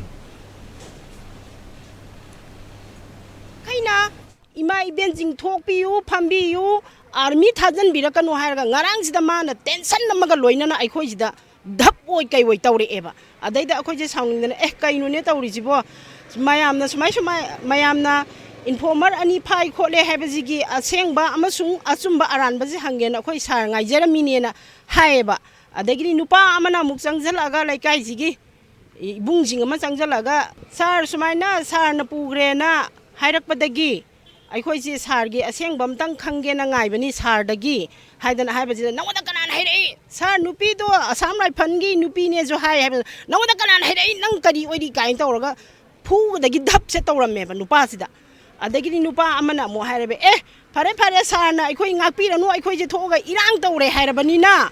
kaina ima ibenjing thokpiu phambiu army thajan birakanu hairaga ngarang sida mana tension namaga loinana aikhoi sida dhap oi kai oi tawre eba adaida akhoi je saungindana kainu ne tawri jibo mayamna mayamna informer ani phai khole habajigi asengba amasung achumba aranba ji hangen akhoi sar ngai jeramine na haeba adagiri nupa amana muk changjalaga laikai jigi ibungjing ama changjalaga sar sumaina sar na pugre na hairakpadagi akhoi ji sargi asengba amtang khange na ngai bani sardagi haidana haibaji nawada kanan hairei sar nupi do asam rai phangi nupi ne jo hai nawada kanan hairei nang kari oidi kain tawraga Dagi dap set orang meba nupa sida. Ada gini nupa amana mo hairabe pare sarna ikoi ngakpira no ikoi je thoga irang tawre hairabani na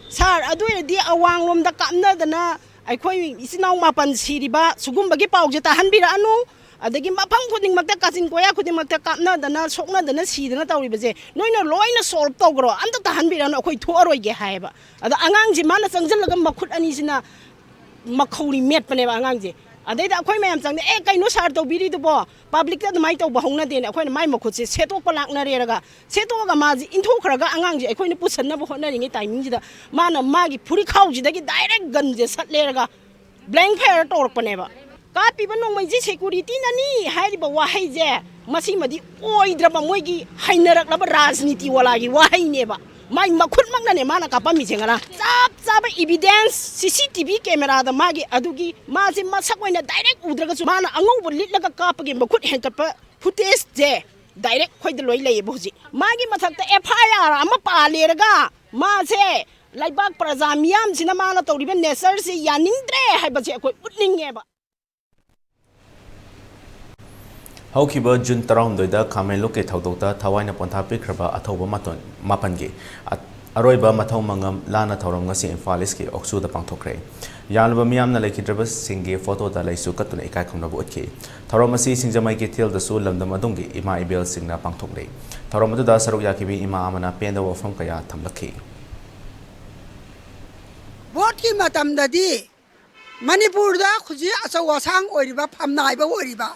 sar adu di awang lom da kamna dana ikoi isinau mapan siriba sugumbagi pawje tahanbira anu adagi mapang khuding makta kasin koya khuding makta kamna dana sokna dana sidana tawri baje noina loina solve tawgro amta tahanbira no ikoi thuaroi ge haiba ada angang ji mana changjalaga makhut ani sina makhori met pane angang ji Adai akhoi mayam changde kaino sar to biri to bo public ta mai to bahongna den akhoi na mai makhut se setok palak na reraga setoga maji inthokhraga angang ji akhoi na pusanna bo honna ringi timing ji da mana magi phuri khau ji dagi direct gun je sat leraga blank fire tork paneba ka pi banong mai ji security na ni hairi ba wahai je masi madi oidraba moigi hainarak laba rajniti wala gi wahai neba mai makhut magna ne mana ka pami jengara chap evidence CCTV camera da magi adugi maji masak oina direct udraga su mana angau litlaga kapagi makhut henkapa footage je direct khoi da loi lei boji magi mathakta FIR ama pa leraga ma se laibak praja miyam sina mana tawriba nature se yaningdre haiba je khoi utningeba Haukiba June taram doida kamen loke thaudokta thawaina pontha pikraba athoba maton mapangi aroiba mathau mangam lana thoram ngasi Imphal ki oksu da pangthokre yanba miyamna lekhidraba singe photo da laisu katuna ikai khomna bu otki thoram asi singjamai ke thil da su lamdam adungi ima ibel singna pangthokre thoram adu da saruk yakibi ima amana penda wafam kaya thamlakhi vote ki matam da di Manipur da khuji asa wasang oriba phamnai ba oriba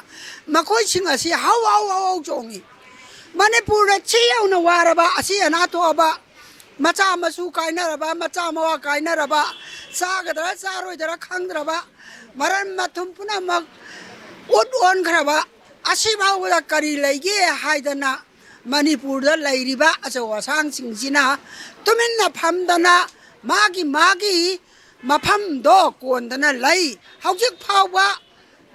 makoi singa si how jongi Manipur da chiyau na waraba asi ana to aba macha masu kaina raba macha mawa kaina raba saga dara saroi dara khangdra ba maran mathum puna mak od on khraba asi ba da kari laige haidana Manipur da lairiba asa wasang singsina tumin na phamdana magi Mapam do kondana lai haujik phawa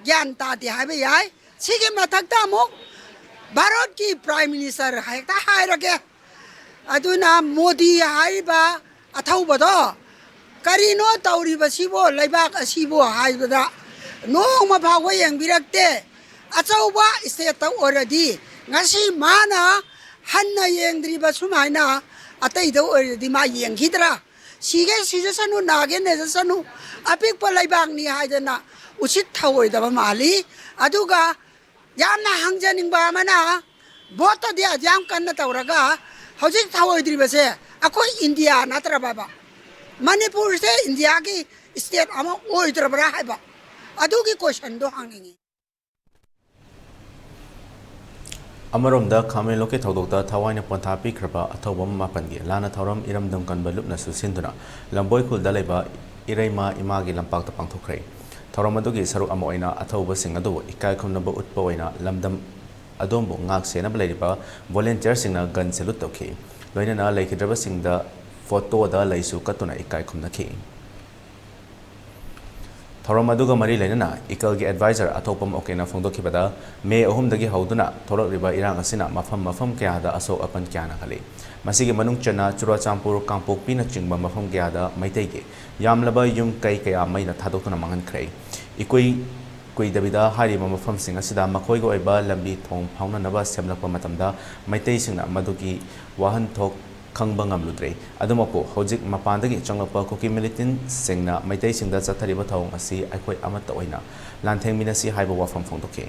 gyan ta ti haibe yai sige mathakta mok Bharat ki prime minister haikta hairage aduna Modi haiba athauba do karino tauri basibo laibak asibo haibada no ma phawa yang birakte achauba state ta already ngasi mana hanna yengdri basumaina atai do already ma yenghidra Sige sanu nage ne sanu apik palai bang ni haidana usit thawoi da mali aduga yamna hangjaning ba mana bota dia jam kanna tawraga hojik thawoi dribase akoi India natra baba Manipur se India ki state ama oi trabra haiba adugi question do hangingi Amaromda kamen loke thaudokta thawaina pontha pikraba athoba mapangi lana thoram iramdam kanba lupna susinduna lamboi khulda leba iraima imagi lampak ta pangthokre thoram adugi saruk ama oina athoba singadu ikai khomnaba utpa oina lamdam adombo ngak sena blaiba volunteer singna gun salute tokhi loina na laikhidraba singda फोटोदा लैसु कतुना इकाई खुमनखि थौरम अदुगा मरी लेना equal के adviser अथोपम ओकेना फोंदोखिबदा मे अहुमदगी हौदुना थोरकरिबा इरांग असिना मफम कयादा असोक अपन क्याना खले मसिगे मनुंग चना चुराचांपुर कांपोकपीना चिंगबा मफम कयादा मैतैगे यामलबा yum कई कया मैना थादोक्तुना मांगनख्रे इकुई कुइदबिदा हारिबा मफमसिंग असिदा मखोइगा ओइबा लंबी थोंग फाउननबा सेमलकपा मतमदा मैतैसिंगना मदुगी वाहन थोक खंगबा ngamludre adumako hojik mapandagi changlapa koki militin singna maitai singda chathariba thawng asi aikoi amata oina lantheng minasi haiba wafam phongdoke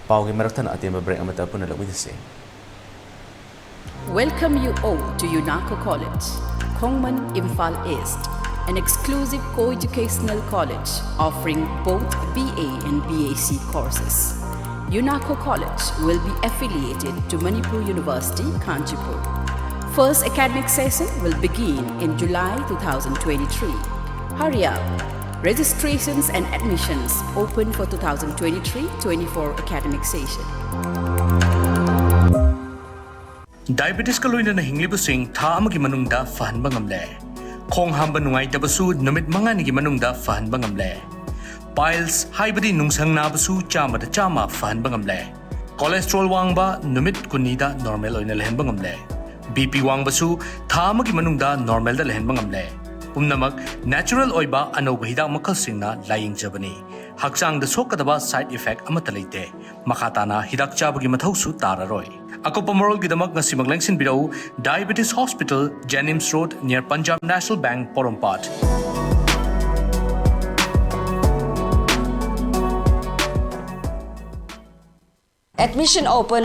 paugi marakthana atemba break amata puna lawidase. Welcome you all to UNACO College, Kongman, Imphal East, an exclusive co-educational college offering both BA and BAc courses. UNACO College will be affiliated to Manipur University, Kanchipur. First academic session will begin in July 2023. Hurry up! Registrations and admissions open for 2023-24 academic session. Diabetes ka loina hinglibusing tha amagi manungda fahanba ngamle khong hamba nungai tabasu numit mangani gi manungda fahanba ngamle piles haibadi nungsang na basu chama da chama fahanba ngamle cholesterol wangba numit kunida normal oina lehenba ngamle bp wangbasu tha amagi manungda normal da lehenba ngamle pumnamak natural oiba anoba hidak makal singna laying jabani hakchang da sokadaba side effect amata leite makhatana hidak chabagi mathau su tararoi Akopa moral gidamak na simaglangsing biraw Diabetes Hospital, Jenims Road near Punjab National Bank, Porompat. Admission open.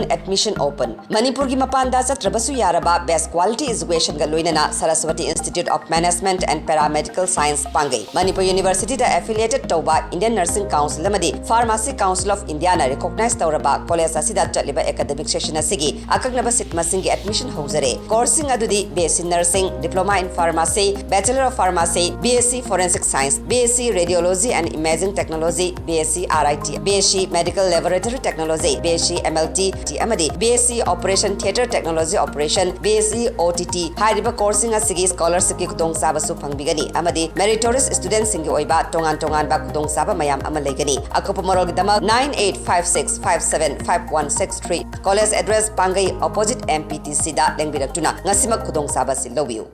Manipur ki mapanda chatrabasu yaraba best quality education ga loinana Saraswati Institute of Management and Paramedical Science Pangai. Manipur University da affiliated tauba Indian Nursing Council amadi Pharmacy Council of India na recognized tauraba college asida chaliba academic session asigi akagnaba sit masingi admission housare. Coursing adudi BSc Nursing, Diploma in Pharmacy, Bachelor of Pharmacy, BSc Forensic Science, BSc Radiology and Imaging Technology, BSc RIT, BSc Medical Laboratory Technology, BSc MLT, amadi BSc Operation Theatre Technology Operation, BSc OTT hariba coursing asigi scholarship ki kudong saba su phangbigani amadi meritorious students singi oiba tongan ba kudong saba mayam ama legani akopa morol gidama 9856575163 college address Pangai opposite MPTC da lengbirak-tuna ngasimak kudong saba si lobiu.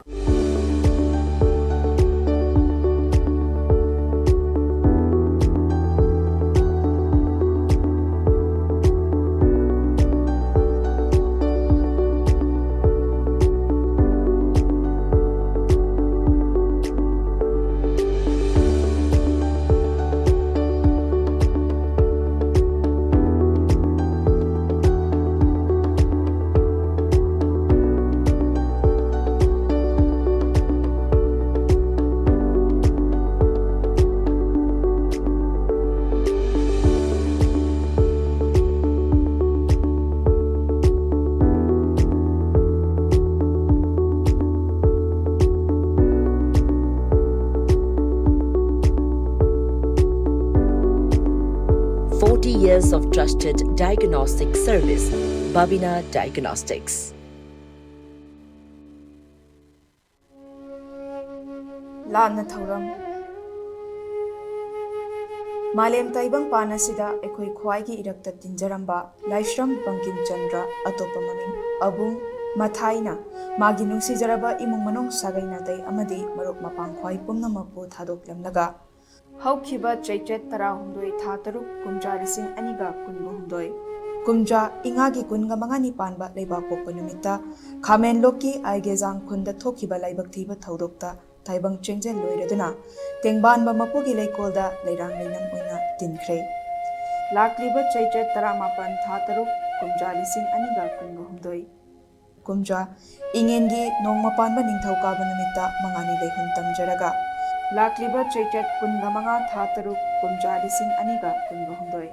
40 years of trusted diagnostic service, Babina Diagnostics. Lana Thauram Malem Taibang Panasida Ekoi Kwaigi Irakta Tinjaramba, Laishram Bankim Chandra, Atopamaming, Abung, Mathaina, Maginungsi Jaraba Imumanong Sagainatai Amadi, Maruk Mapang Kwai Pumnamapu Thadok Lamnaga. Haukiba Chaitet Tara Hundoi Tataru, Kumja Rising Aniga Kunbu Hundoi. Kumja Ingagi Kunga Mangani Panba Leba Popanumita, Kamen Loki Aigezang Kunda Tokiba Laibaktiba Taudokta, Taibang Chengzen Loireduna, Tengban Bamapugi Lekolda, Leirang Linam Una, Tinkre. Lakliba Chaitet Taramapan Tataru, Kumja Rising Aniga Kunbu Hundoi. Kumja Ingengi Nongmapan Baning Taukabanumita, Mangani Lehun Tamjaraga. Lakliba Chaitet Kungamanga Thataru Kumja Lising Aniga Kungohundoi.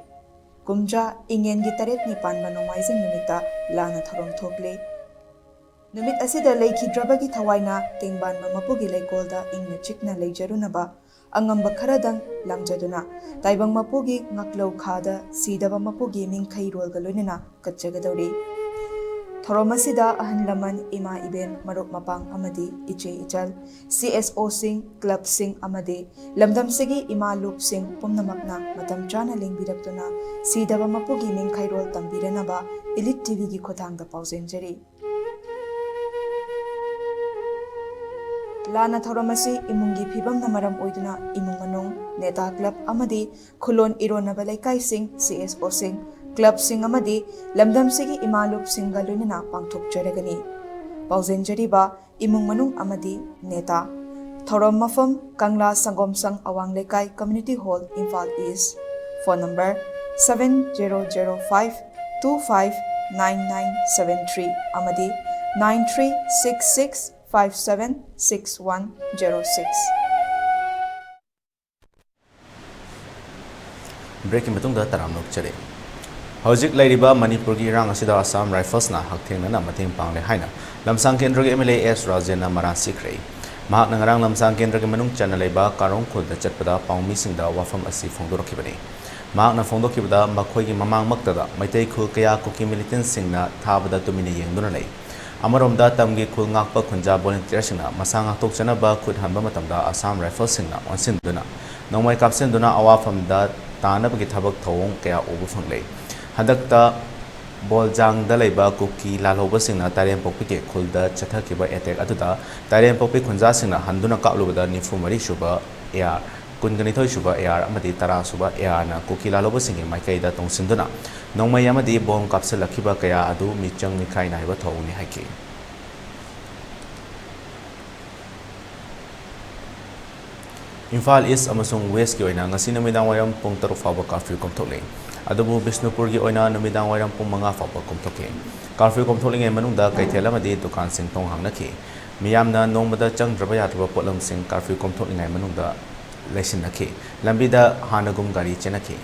Kumja Ingen Gitaret Nipan Manomizing Numita Lana Tharom Thokle. नुमित असिदा लेखिद्रबगी थवाइना तेंगबानबा मपुगी लेकोलदा इंगना चिकना लेजरुनबा अंगंबा खरदंग लांगजदुना ताइबंग मपुगी ngaklau khada sidaba mapugi mingkhai rolga loinana katjagadori थोरोमसिदा अहन लमन इमा इबेन मरुप मपांग अमदी इचे इचल CSO सिंह क्लब सिंह अमदी लमदम सेगी इमा लूप सिंह पुमनमकना मतम चाना लेंबिरक्तुना सीदबा मपुगी मिंखै रोल तंबिरनबा इलिट टीवी की खोथांगदा पाउजेंजरी लाना थोरोमसि इमुंगी फिबमना मरम ओइदुना इमुंग मनुंग नेता क्लब अमदी खुलोन इरोनबा लेकाई सिंह CSO सिंह क्लब सिंह अमदी लमदम सेगी इमालुप सिंह गलुनना पांगथोक जरगनी पाउजेंजरीबा इमुंग मनुंग अमदी नेता थोरोम मफम कंगला संगोम संग अवांग लेकाई community hall Imphal east phone number 7000259973 अमदी 9366576106 ब्रेकिंग मतुंगदा तराम नोकचरे हौजिक लैरिबा मणिपुर की इरांग असिदा असम राइफल्स ना हकथेंगना मतेंग पांगले हाइना लमसांग केंद्र के MLA S राजेन मरा सिख्रे महाक नंगरांग लमसांग केंद्र के मनुंग चन लेबा कारोंग खुद चटपदा पाउमी सिंगदा वाफम असि फोंदोरखिबने महाक न फोंदोखिबदा मखोइगी ममांग मक्तदा मैतै खुल कया कुकी मिलिटेंट सिंगना थाबदा तुमिने येंगदुना लै अमरोमदा तमगी खुल ngakpa खुंजा वॉलंटियर सिंगना मसा ngaktochana खुद हंबा मतमदा असम राइफल्स सिंगना वनसिनदुना नोंमै कापसेंदुना अवाफमदा तानबगी थबक थौंग कया ओबु फंगलै हदकता बोलजांग दलेबा कुकी लालोबा सिंगना तारेम पोपी के खुलदा चथकिबा अटैक अदुदा तारेम पोपी खुंजा सिंगना हंदुना कालुबदा निफु मरी सुबा एआर कुनगनिथोय सुबा एआर अमदी तरा सुबा एआर ना कुकी लालोबा सिंगे माइकैदा तोंसिंदुना नोंमै अमदी बोम कापसलखिबा कया अदु मिचंग मिखाई नाइबा थौनी हाइके इम्फाल ईस्ट अमसुंग वेस्ट की ओइना ngasi नमिदां वायम पुंग 3 फाबा कर्फ्यू कमथोले अदबु बिष्णुपुर की ओइना नमिदां वायम पुंग 5 फाबा कमथोके कर्फ्यू कमथोलिंगे मनुंदा कैथेल अमदी दुकान सिंग तोंग हांगनखि मियामना नोंबदा चंगद्रबा याद्रबा पोलम सिंग कर्फ्यू कमथोलिंगे मनुंदा लेसिनखि लंबिदा हानगुम गाड़ी चेनखि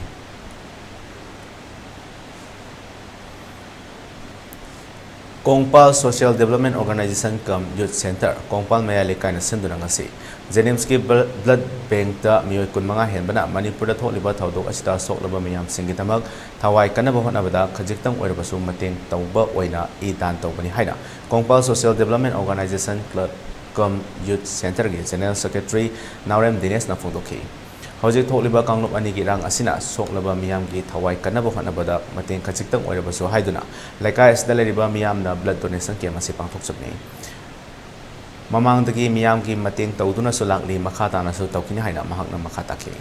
कोंगपाल सोशल डेवलपमेंट ऑर्गेनाइजेशन कम यूथ सेंटर कोंगपाल मया लेकाइन सिंदुना ngasi जेनिम्स की ब्लड बैंक दा मियोय कुनमंगा हेनबना मणिपुर दा थोलिबा थौदोक असिदा सोकलबा मियाम सिंगी दमक थवाई कनबा होनबदा खजिक्तंग ओइरबसु मतेंग तौबा ओइना ई दान तौबनी हाइना कोंगपाल सोशल डेवलपमेंट ऑर्गेनाइजेशन क्लब कम यूथ सेंटर के जनरल सेक्रेटरी नावरेम दिनेश ना फोंदोखि हौजिक थोलिबा कांगलुप अनि की रांग असिना सोकलबा मियाम की थवाई कनबा होनबदा मतेंग खजिक्तंग ओइरबसु हाइदुना लेकाय असदा लेरिबा मियामना ब्लड डोनेशन के मसे पांथोकसबनी ममांगदगी मियाम की मतेंग तौदुना सुलाकली मखा तानासु तौकिनि हाइना महाकना मखा ताखि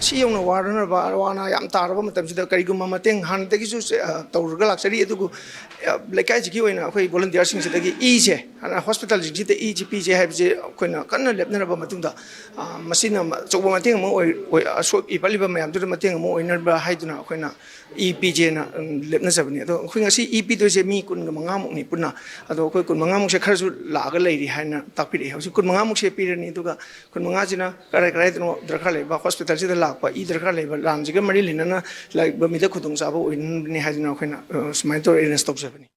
सियौना वारनबा वाना याम तारबा मतमसिदा करिगुमा मतेंग हानदगिसु तौरगा लाक्सरी अदुगु लेकाइजिकी ओइना अखोइ वॉलंटियर सिंगसिदगी इजे हाना हॉस्पिटल जिते इजी पीजे हाइबजे अखोइना कन्ना लेपनरबा मतुंदा मसिना चौबा मतेंग मो ओइ असो इपलिबा मयामदु मतेंग मो ओइनरबा हाइदुना अखोइना EPJ na lepna sabni ado khoi ngasi EP to je mi kun manga muk ni punna ado khoi kun manga muk se kharju laga leiri haina takpiri hausi kun manga muk se pirani duga kun manga jina karai karai no drakha leba hospital sida lakpa I drakha leba lamjiga mari linana like ba mida khudung sabo oin ni hajina khoina smai to in stop sabni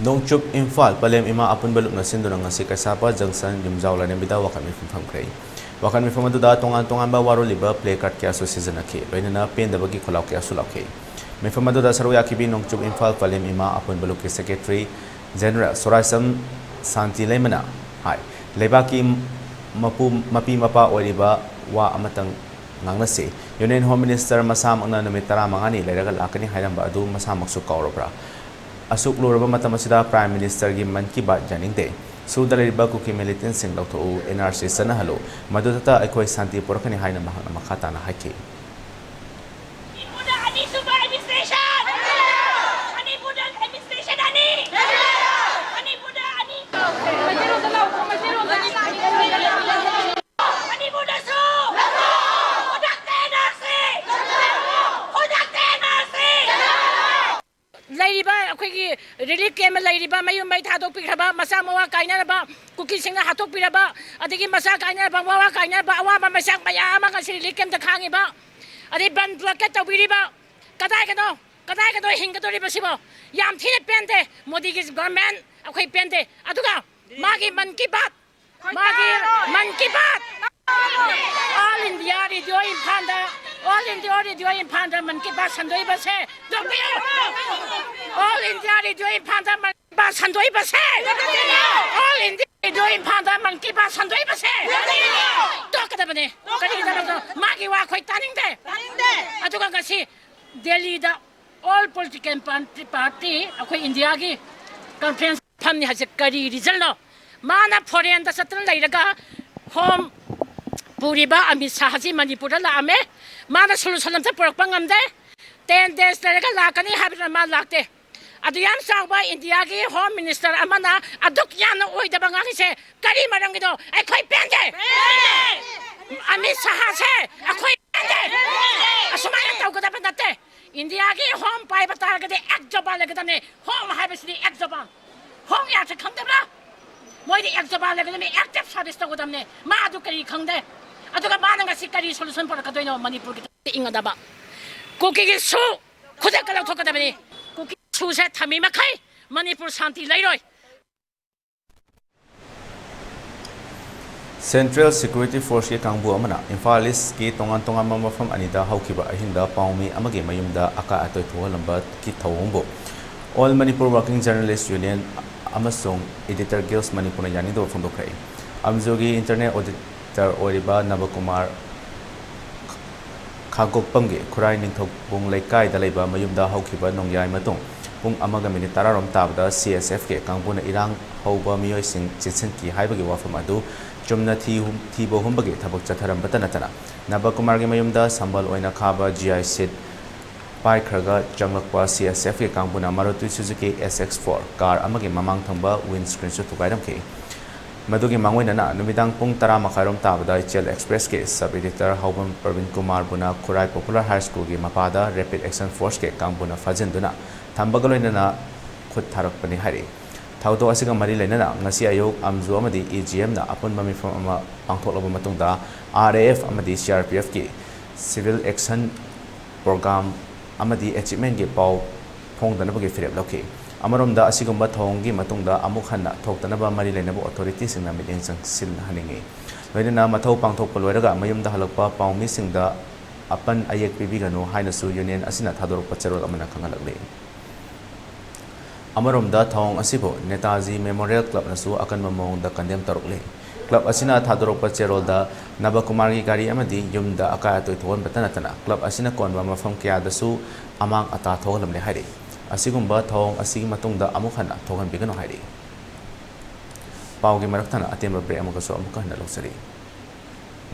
नोंगचुप Imphal पलेम इमा अपन बलुक नसिंदुना ngasi kasapa junction yumjawla ne bida wakami pham khrei wakami pham adu da tongan tongan ba waro liba play card kya so season akhe loinana pen da bagi kholaw kya sulakhe me pham adu da saru yakibi nongchuk Imphal पलेम इमा अपन बलुक के secretary general सोरासम शांति Lemna हाय लेबा की मपु मपी मपा ओरिबा वा अमतंग ngangnase union home minister masam angna numit 15 ni leiraga lakani hairamba adu masamaksu kawrobra असुक लोरबा मतम असिदा prime minister की मन की बात जानिंगते सुदलरिबा कुकी मिलिटेंट सिंग लौथो NRC सनहलो मदुदता अखोय शांति पुरखनि हाइना महना मखाताना हाइके रिलीफ कैम्प लेरिबा मयुम मै थादोक पिखबा मसा मवा काइनरबा कुकी सिंग हातोक पिरबा अदगी मसा काइनरबा मवा काइनरबा अवाबा मसाक मयाम गा रिलीफ कैम्प खांगिबा अदि बन ब्लॉकेट तबिरिबा कदाय कनो kadai ka do hinga do riba sibo yam thine pente modi ki government akhoi pente aduga magi man ki baat all India radio in panda all India radio in panda man ki baat sandoi base all India radio in panda man ki baat sandoi base all India radio in panda man ki baat sandoi base to kada bane kadi kada magi wa khoi taning de aduga ngasi Delhi da all political party akhoi India gi conference phamni hase kari result no mana foreign da satan lairaga home puriba Amit Shah ji Manipur da laame mana solution amta porak pangam de 10 days lairaga lakani habra ma lakte adu yam sangba India gi home minister amana aduk yana oida banga gi se kari marang gi do akhoi pende Amit Shah se akhoi pende asumaya tau ko da banate India ki home pai batar ke de ek jaba le ke ne home hai bes ni ek jaba home ya se khang de na moi de ek jaba le ke ne ek tap service to godam ne ma adu kari khang de adu ka ba na si kari solution par ka do no Manipur ki inga da ba ko ki su khode ka la thok da ni ko ki su se thami ma khai Manipur shanti lai roi Central Security Force ke kangbu amana Imphal East ki tongan mafam anida haukiba ahinda paumi amage mayumda aka atoi tholambat ki thawongbo All Manipur Working Journalists Union amasong Editor Guilds Manipur yani do phondokrai amjogi internet auditor oriba Nabakumar khagokpamge khurai ningthok bung laikai dalaiba mayumda haukiba nongyai matong pung amaga minute tararom tabda CSF ke kangbuna irang hauba miyoi sing chitsen ki haibagi wafam adu Chumna thibo humbagi thabak chatharam batanatana Nabakumar gi mayumda sambal oina khaba GI sit pai khraga changlakpa CSF ke kangbuna Maruti Suzuki SX4 car amagi mamang thamba windscreen su thukairam ke madugi mangoina na numidang pung 10 makharom tabada HL Express ke sub editor Haubam Parvin Kumar buna Khurai Popular High School gi mapada Rapid Action Force ke kangbuna fajenduna thambagaloina na khut tharakpani hari Thauto asiga mari lainana ngasi ayok amzu amadi EGM na apun mamifam ama pangthoklaba matungda RAF amadi CRPF ki Civil Action Program amadi achievement ge pau phongdanaba ge firep lokhi amaromda asigumba thonggi matungda amuk hanna thoktanaba mari lainaba authorities singna miling sangsil haningi loinana mathau pangthokpa loiraga mayumda halakpa paumi singda apan ayek pibiganu hainasu union asina thadorokpa charol amana khangalakle Amaromda thong asibo Netaji Memorial Club nasu akan mamong da kandem tarukle Club asina thadorokpa cherolda Nabakumar gi gari amadi yumda aka atoi thon batanatana Club asina konwa mafam kya dasu amang ata tholamle hairi asigumba thong asigi matungda amukhana thogan bigano hairi Paugi maraktana atemba bre amukaso amukhana loksari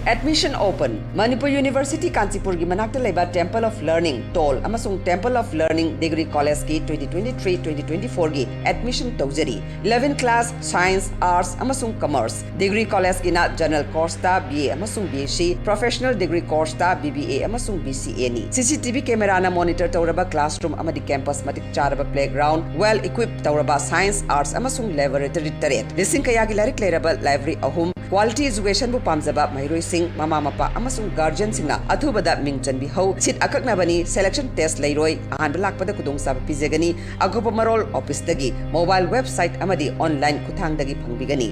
Admission open. Manipur University Kanchipur gi manakta leba Temple of Learning Toll amasung Temple of Learning Degree College ki 2023-2024 gi admission tawjari 11 class Science Arts amasung Commerce Degree College gi na General Course ta BA amasung BSc Professional Degree Course ta BBA amasung BCA ni CCTV camera na monitor tawraba classroom amadi campus matik charaba playground well equipped tawraba Science Arts amasung laboratory taret lising kaya gi larik leraba library ahum quality education bu pamjaba mairoi sing mama mapa amasung guardian singna athubada mingchan bi ho sit akaknabani selection test leiroi ahan lakpada kudong sab pizegani agopa marol office dagi mobile website amadi online kuthang dagi phangbigani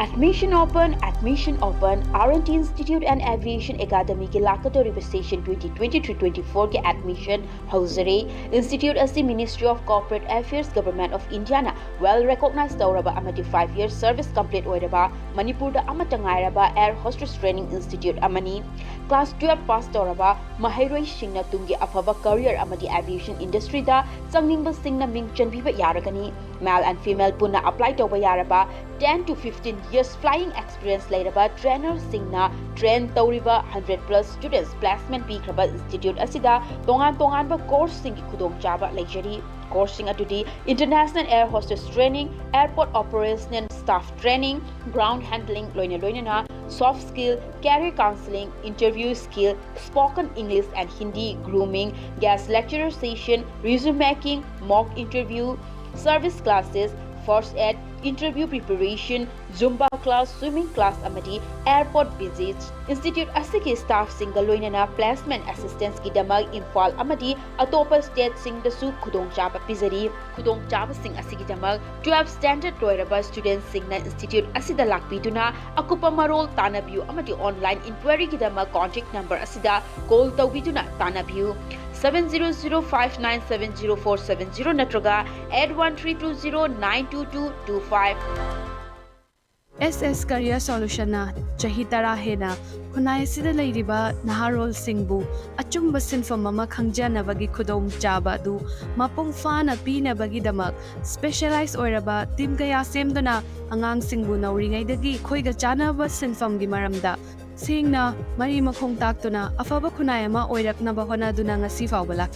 Admission open R&T Institute and Aviation Academy ke Lakatori Station 2023-24 ke admission Hausare Institute as the Ministry of Corporate Affairs Government of India na well recognized tauraba amati 5 years service complete oiraba Manipur da amatangairaba Air Hostess Training Institute amani class 12 pass tauraba mahairoi singna tungi afaba career amati aviation industry da changningba singna mingchan biba yaragani male and female punna apply toba yaraba 10 to 15 years flying experience later trainer singna train tauriba 100 plus students placement pi kraba institute asida tongan ba course sing khudong chaba lecture course sing atudi international air hostess training airport operation staff training ground handling loina na soft skill career counseling interview skill spoken English and Hindi grooming guest lecturer session resume making mock interview service classes first aid, interview preparation, Zumba class, swimming class amadi, airport visits, Institute asigi staff singa loinana placement assistance ki damag Imphal amadi atopa state sing dasu khudong chaba pizari khudong chaba sing asigi damag 12 standard loiraba students singna institute asida lakpiduna akupa marol tanabiu amadi online inquiry ki damag contact number asida call tawbiduna tanabiu 7005970470 natraga 8132092225 SS Career Solution na chahi tara hena khunai sida leiriba naharol singbu achumba sinfam ama khangjanabagi khudong chaba du mapung fana pina bagi damak specialized oiraba team kaya semduna angang singbu nauringai dagi khoiga chanaba sinfam gi maramda singna mari makhong taktuna afaba khunai ama oiraknaba hona duna ngasi fawbalak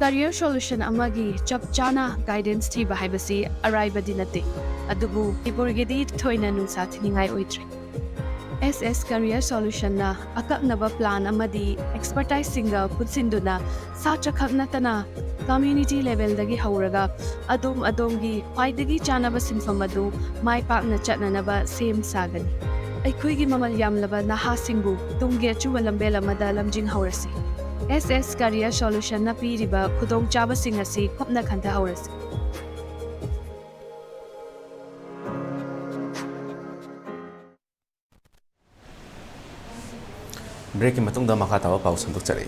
Career Solution amagi chap chana guidance thiba haibasi arriba dinate adubu ipurgedi thoina nungsa thiningai oitre SS Career Solution na akaknaba plan amadi expertise singa putsinduna sacha khaknatana community level dagi hauraga adom gi khwaidagi chanaba sinfam adu mai pakna chatnanaba same sagani aikhoigi mamal yamlaba naha singbu tungge chuwalambe lamada lamjing haurasi SS Career Solution na piriba khudong chaba singasi khopna khanta haurasi break ki matungda makha tawa pau sanduk chare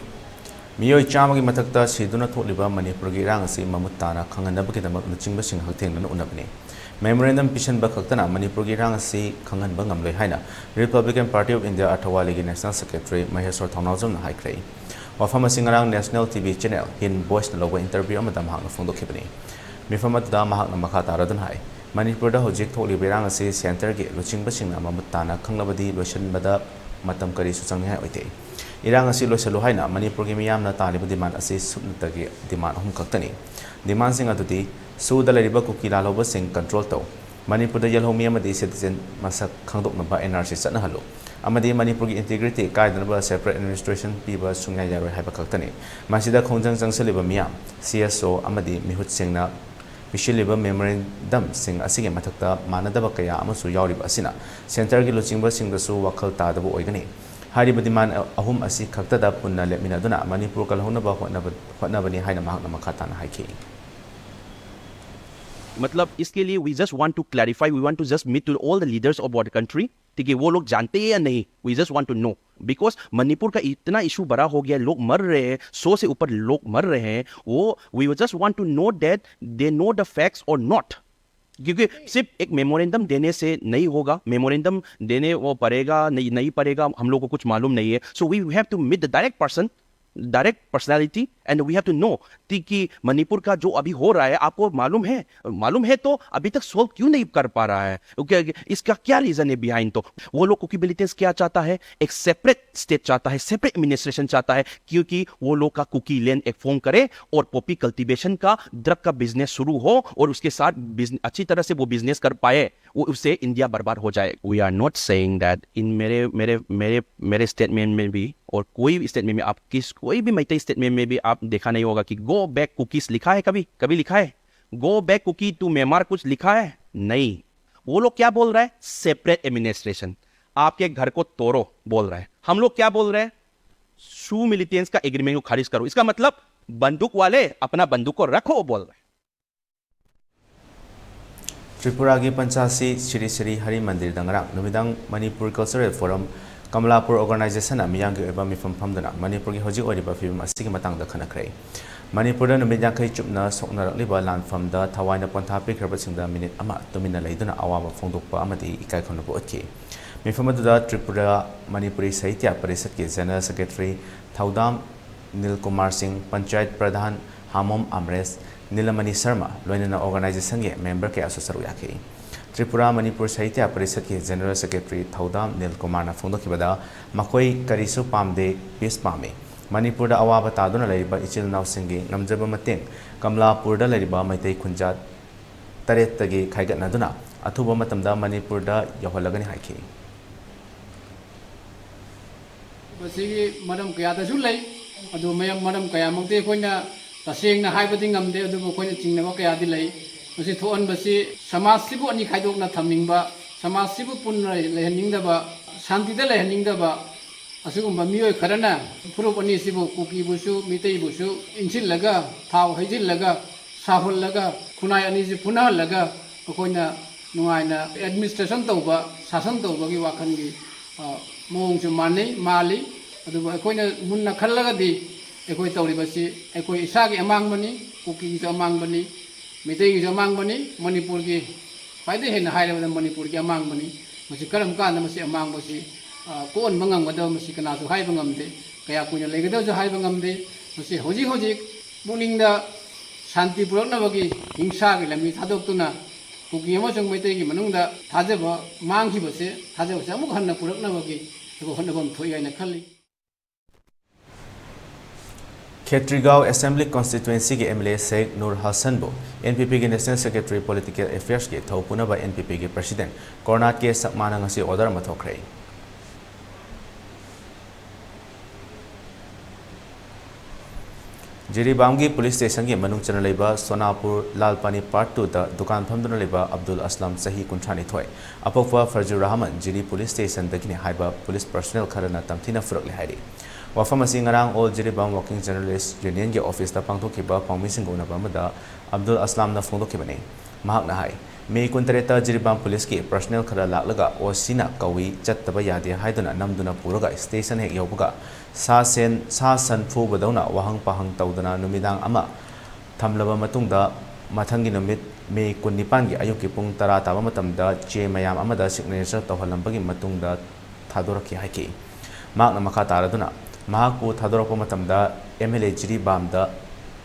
miyoi chamagi mathakta siduna tholiba Manipur gi rang asi mamuttana khanganaba ki damak nachingba sing haktheng nan unabni memorandum pishan ba khaktana Manipur gi rang asi khanganba ngamloi haina Republican Party of India Athawali gi National Secretary Maheshwar Thaunawjam na haikrei wafam asi ngarang National TV channel hin voice na logo interview amadam hak na phongdokhibani mifam atuda mahak na makha taradun hai Manipur da hojik tholiba rang asi center gi luchingba sing na mamuttana khanglabadi loishanbada matam kari su changngai oite irang asi loisalo haina Manipur gi miyam na talibu demand asi subnatagi demand hum kaktani demand sing adudi suda leriba kukila loba sing control to Manipur da yelhomi amadi citizen masak khangdok na ba NRC satna halo amadi Manipur gi integrity kaidana separate administration piba sungai yaroi haiba kaktani masida khongjang changsaliba miyam CSO amadi mihut singna Bishiliba memorandum sing asige mathakta manadaba kaya amasu yauriba asina center gi luchingba singdasu wakhal tadabu oigani hariba diman ahum asi khaktada punna lemina duna Manipur kalhonaba hotnabani haina mahakna makhatana haiki मतलब इसके लिए we just want to clarify, we want to just meet to all the leaders of our country ठीक है वो लोग जानते हैं या नहीं we just want to know because Manipur का इतना इशू बड़ा हो गया लोग मर रहे हैं 100 से ऊपर लोग मर रहे हैं वो we just want to know that they know the facts or not क्योंकि सिर्फ एक मेमोरेंडम देने से नहीं होगा मेमोरेंडम देने वो पड़ेगा नहीं पड़ेगा हम लोग को कुछ मालूम नहीं है so we have to meet the direct personality and we have to know कि मणिपुर का जो अभी हो रहा है आपको मालूम है तो अभी तक सॉल्व क्यों नहीं कर पा रहा है इसका क्या रीजन है बिहाइंड तो वो लोग कुकी मिलिटेंट्स क्या चाहता है एक सेपरेट स्टेट चाहता है सेपरेट एडमिनिस्ट्रेशन चाहता है क्योंकि वो लोग का कुकी लैंड एक फॉर्म करे और पॉपी कल्टीवेशन का ड्रग का बिजनेस शुरू हो और उसके साथ अच्छी तरह से वो बिजनेस कर पाए वो उससे इंडिया बर्बाद हो जाए we are not saying that in मेरे स्टेटमेंट में भी और कोई भी स्टेटमेंट में आप कोई भी मैत्री स्टेटमेंट में भी आप देखा नहीं होगा कि गो बैक कुकीज लिखा है कभी लिखा है go back Kuki to Myanmar कुछ लिखा है नहीं वो लोग क्या बोल रहा है सेपरेट एडमिनिस्ट्रेशन आपके घर को तोड़ो बोल रहा है हम लोग क्या बोल रहे हैं शू मिलिटेंट्स का एग्रीमेंट को खारिज करो इसका मतलब बंदूक वाले अपना बंदूक को रखो बोल रहे हैं त्रिपुरा की पंचासी श्री श्री हरि मंदिर दंगरा नुमिदांग Manipur cultural forum Kamalapur organization मियांग की मिफम फमदना मणिपुर की हजिक फिल्म खनख्रे मणिपुर नुमियांखई चुपना सोकनरक्लिबा लानफमद थवाइना पोंथा पिख्रबसिंग मिनिट अमा तुमिना लेदुना अवाब फोंदोकपा इकाई खनबो उतकी मिफम त्रिपुरा मणिपुरी साहित्य परिषद के जनरल सेक्रेटरी थौदाम नील कुमार सिंह पंचायत प्रधान हामोम अमरेश नीलमणि शर्मा लोइनना ऑर्गेनाइजेशन के मेंबर कया सरू याखी त्रिपुरा मणिपुर साहित्य परिषद के जनरल सेक्रेटरी थौदाम नील कुमार फोंदोखिबदा मकोई करिसु पामदे पीस पामे मणिपुर अवाब तादुना लैरिबा इचिल नाउसिंगी नमजब मतेंग कमलापुर लैरिबा मैतै खुंजा तरेतगी खाइगतनादुना अथुबा मतमदा मणिपुर यौहलगनी हाइखी बसिगी मरम कयादसु लै अदु मयम मरम कयामक्ते कोइना तसेंगना हाइबदि ngamde अदुबो कोइना चिंगनबा कयादि लै ꯃꯁꯤ ꯊꯣꯛꯍꯟꯕꯁꯤ ꯁꯃꯥꯖꯁꯤꯕꯨ ꯑꯅꯤ ꯈꯥꯏꯗꯣꯛꯅ ꯊꯝꯅꯤꯡꯕ ꯁꯃꯥꯖꯁꯤꯕꯨ ꯄꯨꯟꯅ ꯂꯩꯍꯟꯅꯤꯡꯗꯕ ꯁꯥꯟꯇꯤꯗ ꯂꯩꯍꯟꯅꯤꯡꯗꯕ ꯑꯁꯤꯒꯨꯝꯕ ꯃꯤꯑꯣꯏ ꯈꯔꯅ ꯐꯨꯔꯨꯞ ꯑꯅꯤꯁꯤꯕꯨ ꯀꯨꯀꯤꯕꯨꯁꯨ ꯃꯤꯇꯩꯕꯨꯁꯨ ꯏꯟꯁꯤꯜꯂꯒ ꯊꯥꯎ ꯍꯩꯖꯤꯜꯂꯒ ꯁꯥꯍꯜꯂꯒ ꯈꯨꯟꯅꯥꯏ ꯑꯅꯤꯁꯤ ꯐꯨꯅꯍꯜꯂꯒ ꯑꯩꯈꯣꯏꯅ ꯅꯨꯡꯉꯥꯏꯅ ꯑꯦꯗꯃꯤꯅꯤꯁꯇ꯭ꯔꯦꯁꯟ ꯇꯧꯕ ꯁꯥꯁꯟ ꯇꯧꯕꯒꯤ ꯋꯥꯈꯜꯒꯤ ꯃꯑꯣꯡꯁꯨ ꯃꯥꯜꯂꯤ ꯑꯗꯨꯕꯨ ꯑꯩꯈꯣꯏꯅ ꯃꯨꯟꯅ ꯈꯜꯂꯒꯗꯤ ꯑꯩꯈꯣꯏ ꯇꯧꯔꯤꯕꯁꯤ ꯑꯩꯈꯣꯏ ꯏꯁꯥꯒꯤ ꯑꯃꯥꯡꯕꯅꯤ ꯀꯨꯀꯤꯒꯤꯁꯨ ꯑꯃꯥꯡꯕꯅꯤ ꯃꯤꯇꯩꯒꯤꯁꯨ ꯑꯃꯥꯡꯕꯅꯤ ꯃꯅꯤꯄꯨꯔꯒꯤ ꯈ꯭ꯋꯥꯏꯗꯒꯤ ꯍꯦꯟꯅ ꯍꯥꯏꯔꯕꯗ ꯃꯅꯤꯄꯨꯔꯒꯤ ꯑꯃꯥꯡꯕꯅꯤ ꯃꯁꯤ ꯀꯔꯝ ꯀꯥꯟꯗ ꯃꯁꯤ ꯑꯃꯥꯡꯕꯁꯤ ꯀꯣꯛꯍꯟꯕ ꯉꯝꯒꯗꯕ ꯃꯁꯤ ꯀꯅꯥꯁꯨ ꯍꯥꯏꯕ ꯉꯝꯗꯦ ꯀꯌꯥ ꯀꯨꯏꯅ ꯂꯩꯒꯗꯕꯁꯨ ꯍꯥꯏꯕ ꯉꯝꯗꯦ ꯃꯁꯤ ꯍꯧꯖꯤꯛ ꯍꯧꯖꯤꯛ ꯄꯨꯛꯅꯤꯡꯗ ꯁꯥꯟꯇꯤ ꯄꯨꯔꯛꯅꯕꯒꯤ ꯍꯤꯡꯁꯥꯒꯤ ꯂꯝꯕꯤ ꯊꯥꯗꯣꯛꯇꯨꯅ ꯀꯨꯀꯤ ꯑꯃꯁꯨꯡ ꯃꯩꯇꯩꯒꯤ ꯃꯅꯨꯡꯗ ꯊꯥꯖꯕ ꯃꯥꯡꯈꯤꯕꯁꯦ ꯊꯥꯖꯕꯁꯦ ꯑꯃꯨꯛ ꯍꯟꯅ ꯄꯨꯔꯛꯅꯕꯒꯤ ꯍꯣꯠꯅꯐꯝ ꯊꯣꯛꯏ ꯍꯥꯏꯅ ꯈꯜꯂꯤ Khetrigaon Assembly Constituency के MLA Sheikh Nur Hassan बो NPP के National Secretary Political Affairs के थौपुनबा NPP के President Kornat के सकमाना ngasi order ma thokre Jiribam की पुलिस स्टेशन के मनुंग चन लेबा सोनापुर लालपानी पार्ट 2 दा दुकान फमदुन लेबा अब्दुल असलम सही कुंठानी थोय अपोफा फरजु रहमान जिरी पुलिस स्टेशन दगिने हाइबा पुलिस पर्सनल खरना तमथिना फुरक ले हाइरी वफम असी ngarang all Jiribam Working Journalist Union के ऑफिस दा पांगथोखिबा पांगमिसिंग उनबा मदा अब्दुल असलम ना फोंदोखिबने महाकना हाई मे कुंतरेता Jiribam पुलिस की पर्सनल खरा लालगा ओसिना कवी चत्तबा यादे हाइदना नमदुना पुरगा स्टेशन हेक यौबगा सा सन फुबदौना वहंग पहंग तौदना नुमिदांग अमा थमलबा मतुंगदा मथंगी नुमित मे कुन्निपान की अयुकी पुंग तरा ताबा मतमदा चे मयाम अमदा सिग्नेचर तौहलंबगी मतुंगदा थादोरकी हाइकी माकना मखा तारदुना महाकु थादोरकपा मतमदा MLA Jiribamda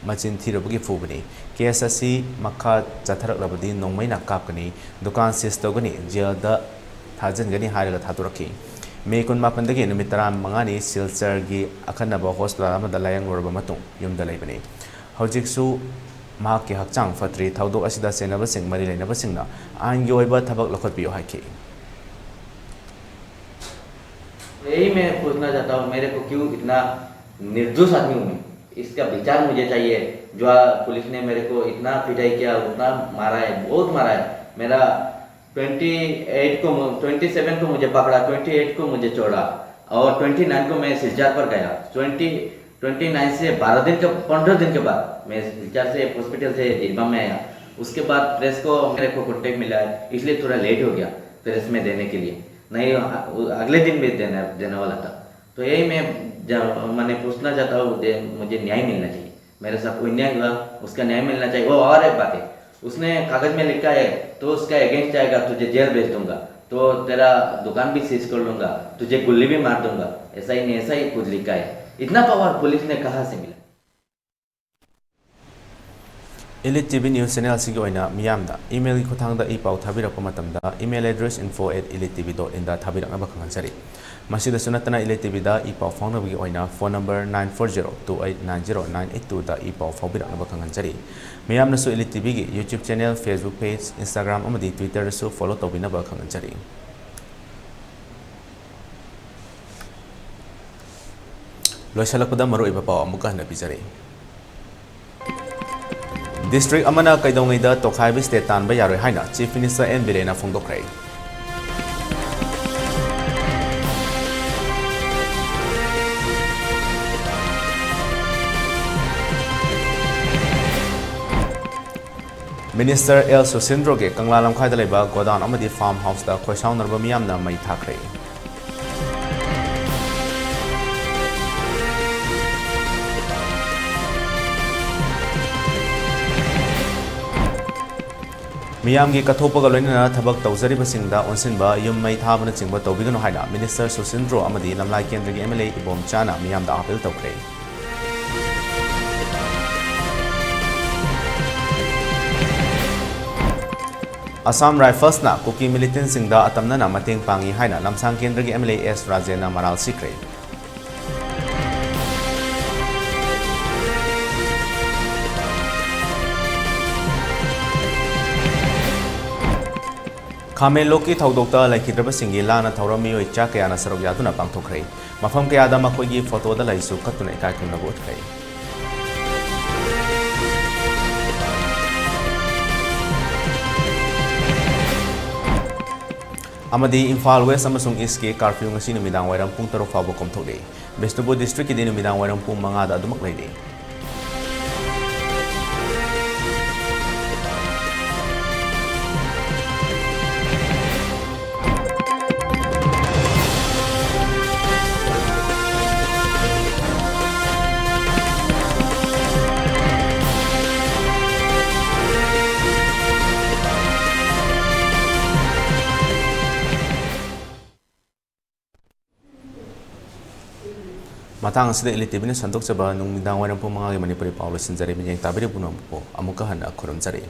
machin thirabagi fubani case असी मखा चथरकलबदी नोंमैना कापकनी दुकान सीज तौगनी जेलदा थाजनगनी हारगा थादोरकी मे कुन मापनदगी नुमित 35 सिलचरगी अखनबा हॉस्पिटल अमदा लायंगरबा मतुंग युमदा लेबनी हौजिकसु महाके हक्चांग फत्री थौदोक असिदा सेनबसिंग मरि लेनबसिंगना आइनगी ओइबा थबक लखोटपियो हाइकी यही मैं पूछना चाहता हूँ मेरे को क्यों इतना निर्दोष आदमी हूँ मैं इसका विचार मुझे चाहिए जो पुलिस ने मेरे को इतना पिटाई किया उतना मारा है बहुत मारा है मेरा 27 को मुझे पकड़ा 28 को मुझे छोड़ा और 29 को मैं सिलचर पर गया 29 से 15 दिन के बाद मैं सिलचर से हॉस्पिटल से जिरबाम में आया उसके बाद प्रेस को मेरे को कॉन्टेक्ट मिला है इसलिए थोड़ा लेट हो गया प्रेस में देने के लिए नहीं अगले दिन भी देने वाला था तो यही मैंने पूछना चाहता हूँ मुझे न्याय मिलना चाहिए मेरे साथ कोई न्याय हुआ उसका न्याय मिलना चाहिए वो और एक बात है उसने कागज में लिखा है तो उसका अगेंस्ट जाएगा तुझे जेल भेज दूंगा तो तेरा दुकान भी सीज कर लूंगा तुझे गुल्ली भी मार दूंगा ऐसा ही नहीं ऐसा ही कुछ लिखा है इतना पावर पुलिस ने कहाँ से मिला ELITETV News Channel sigi oina miyamda email ki khuthangda I pau thabirakpa matamda email address info@elitetv.in da thabiraknaba khanganjari masida sunatana ELITETV da I pau faunabagi oina phone number 9402890982 da I pau faubiraknaba khanganjari miyamna su ELITETV gi YouTube channel Facebook page Instagram amadi Twitter su follow tobinaba khanganjari loisalakpada maru iba pau amuka hna bijari District amana kaidongaida tokhaibi state tanba yaroi haina Chief Minister N Birena phongdokrai Minister L Susindro ge Kangla lamkhaida leba godown amadi farm house da khoisaunarba miyamna mai thakrai मियाम की कथोपगा लोइना थबक तौजरिबसिंगदा ओनसिनबा yum मै थाबना चिंगबा तौबिगनो हाइना minister Susindro अमदी लमलाई केंद्र की MLA इबोम चाना मियामदा appeal तौखरे Assam rifles ना cookie militant सिंगदा अतमना मतेंग Pangi हाइना लमसांग केंद्र की MLA S राजेना moral सिक्रे खामेलो की थौदोक्ता लाइखिद्रबसिंगी लाना थौरमियोय चा कयाना सरok यादुना पांगथोखरै मफम कयादा मखोयगी फोटोदा लाइसु खतुना इकायखुमनाबु उठखरै amadi Imphal West amasung East ke curfew ngasi numidang wairam pung 3 faubo komthokde Bishnupur district ki numidang wairam pung 5 da adumak leide matang asida ELITETV ni santok chaba nungmidang wairam pung 5 ge Manipuri Paulo sinjare bijeng tabiri punam po amuka hana khurum jare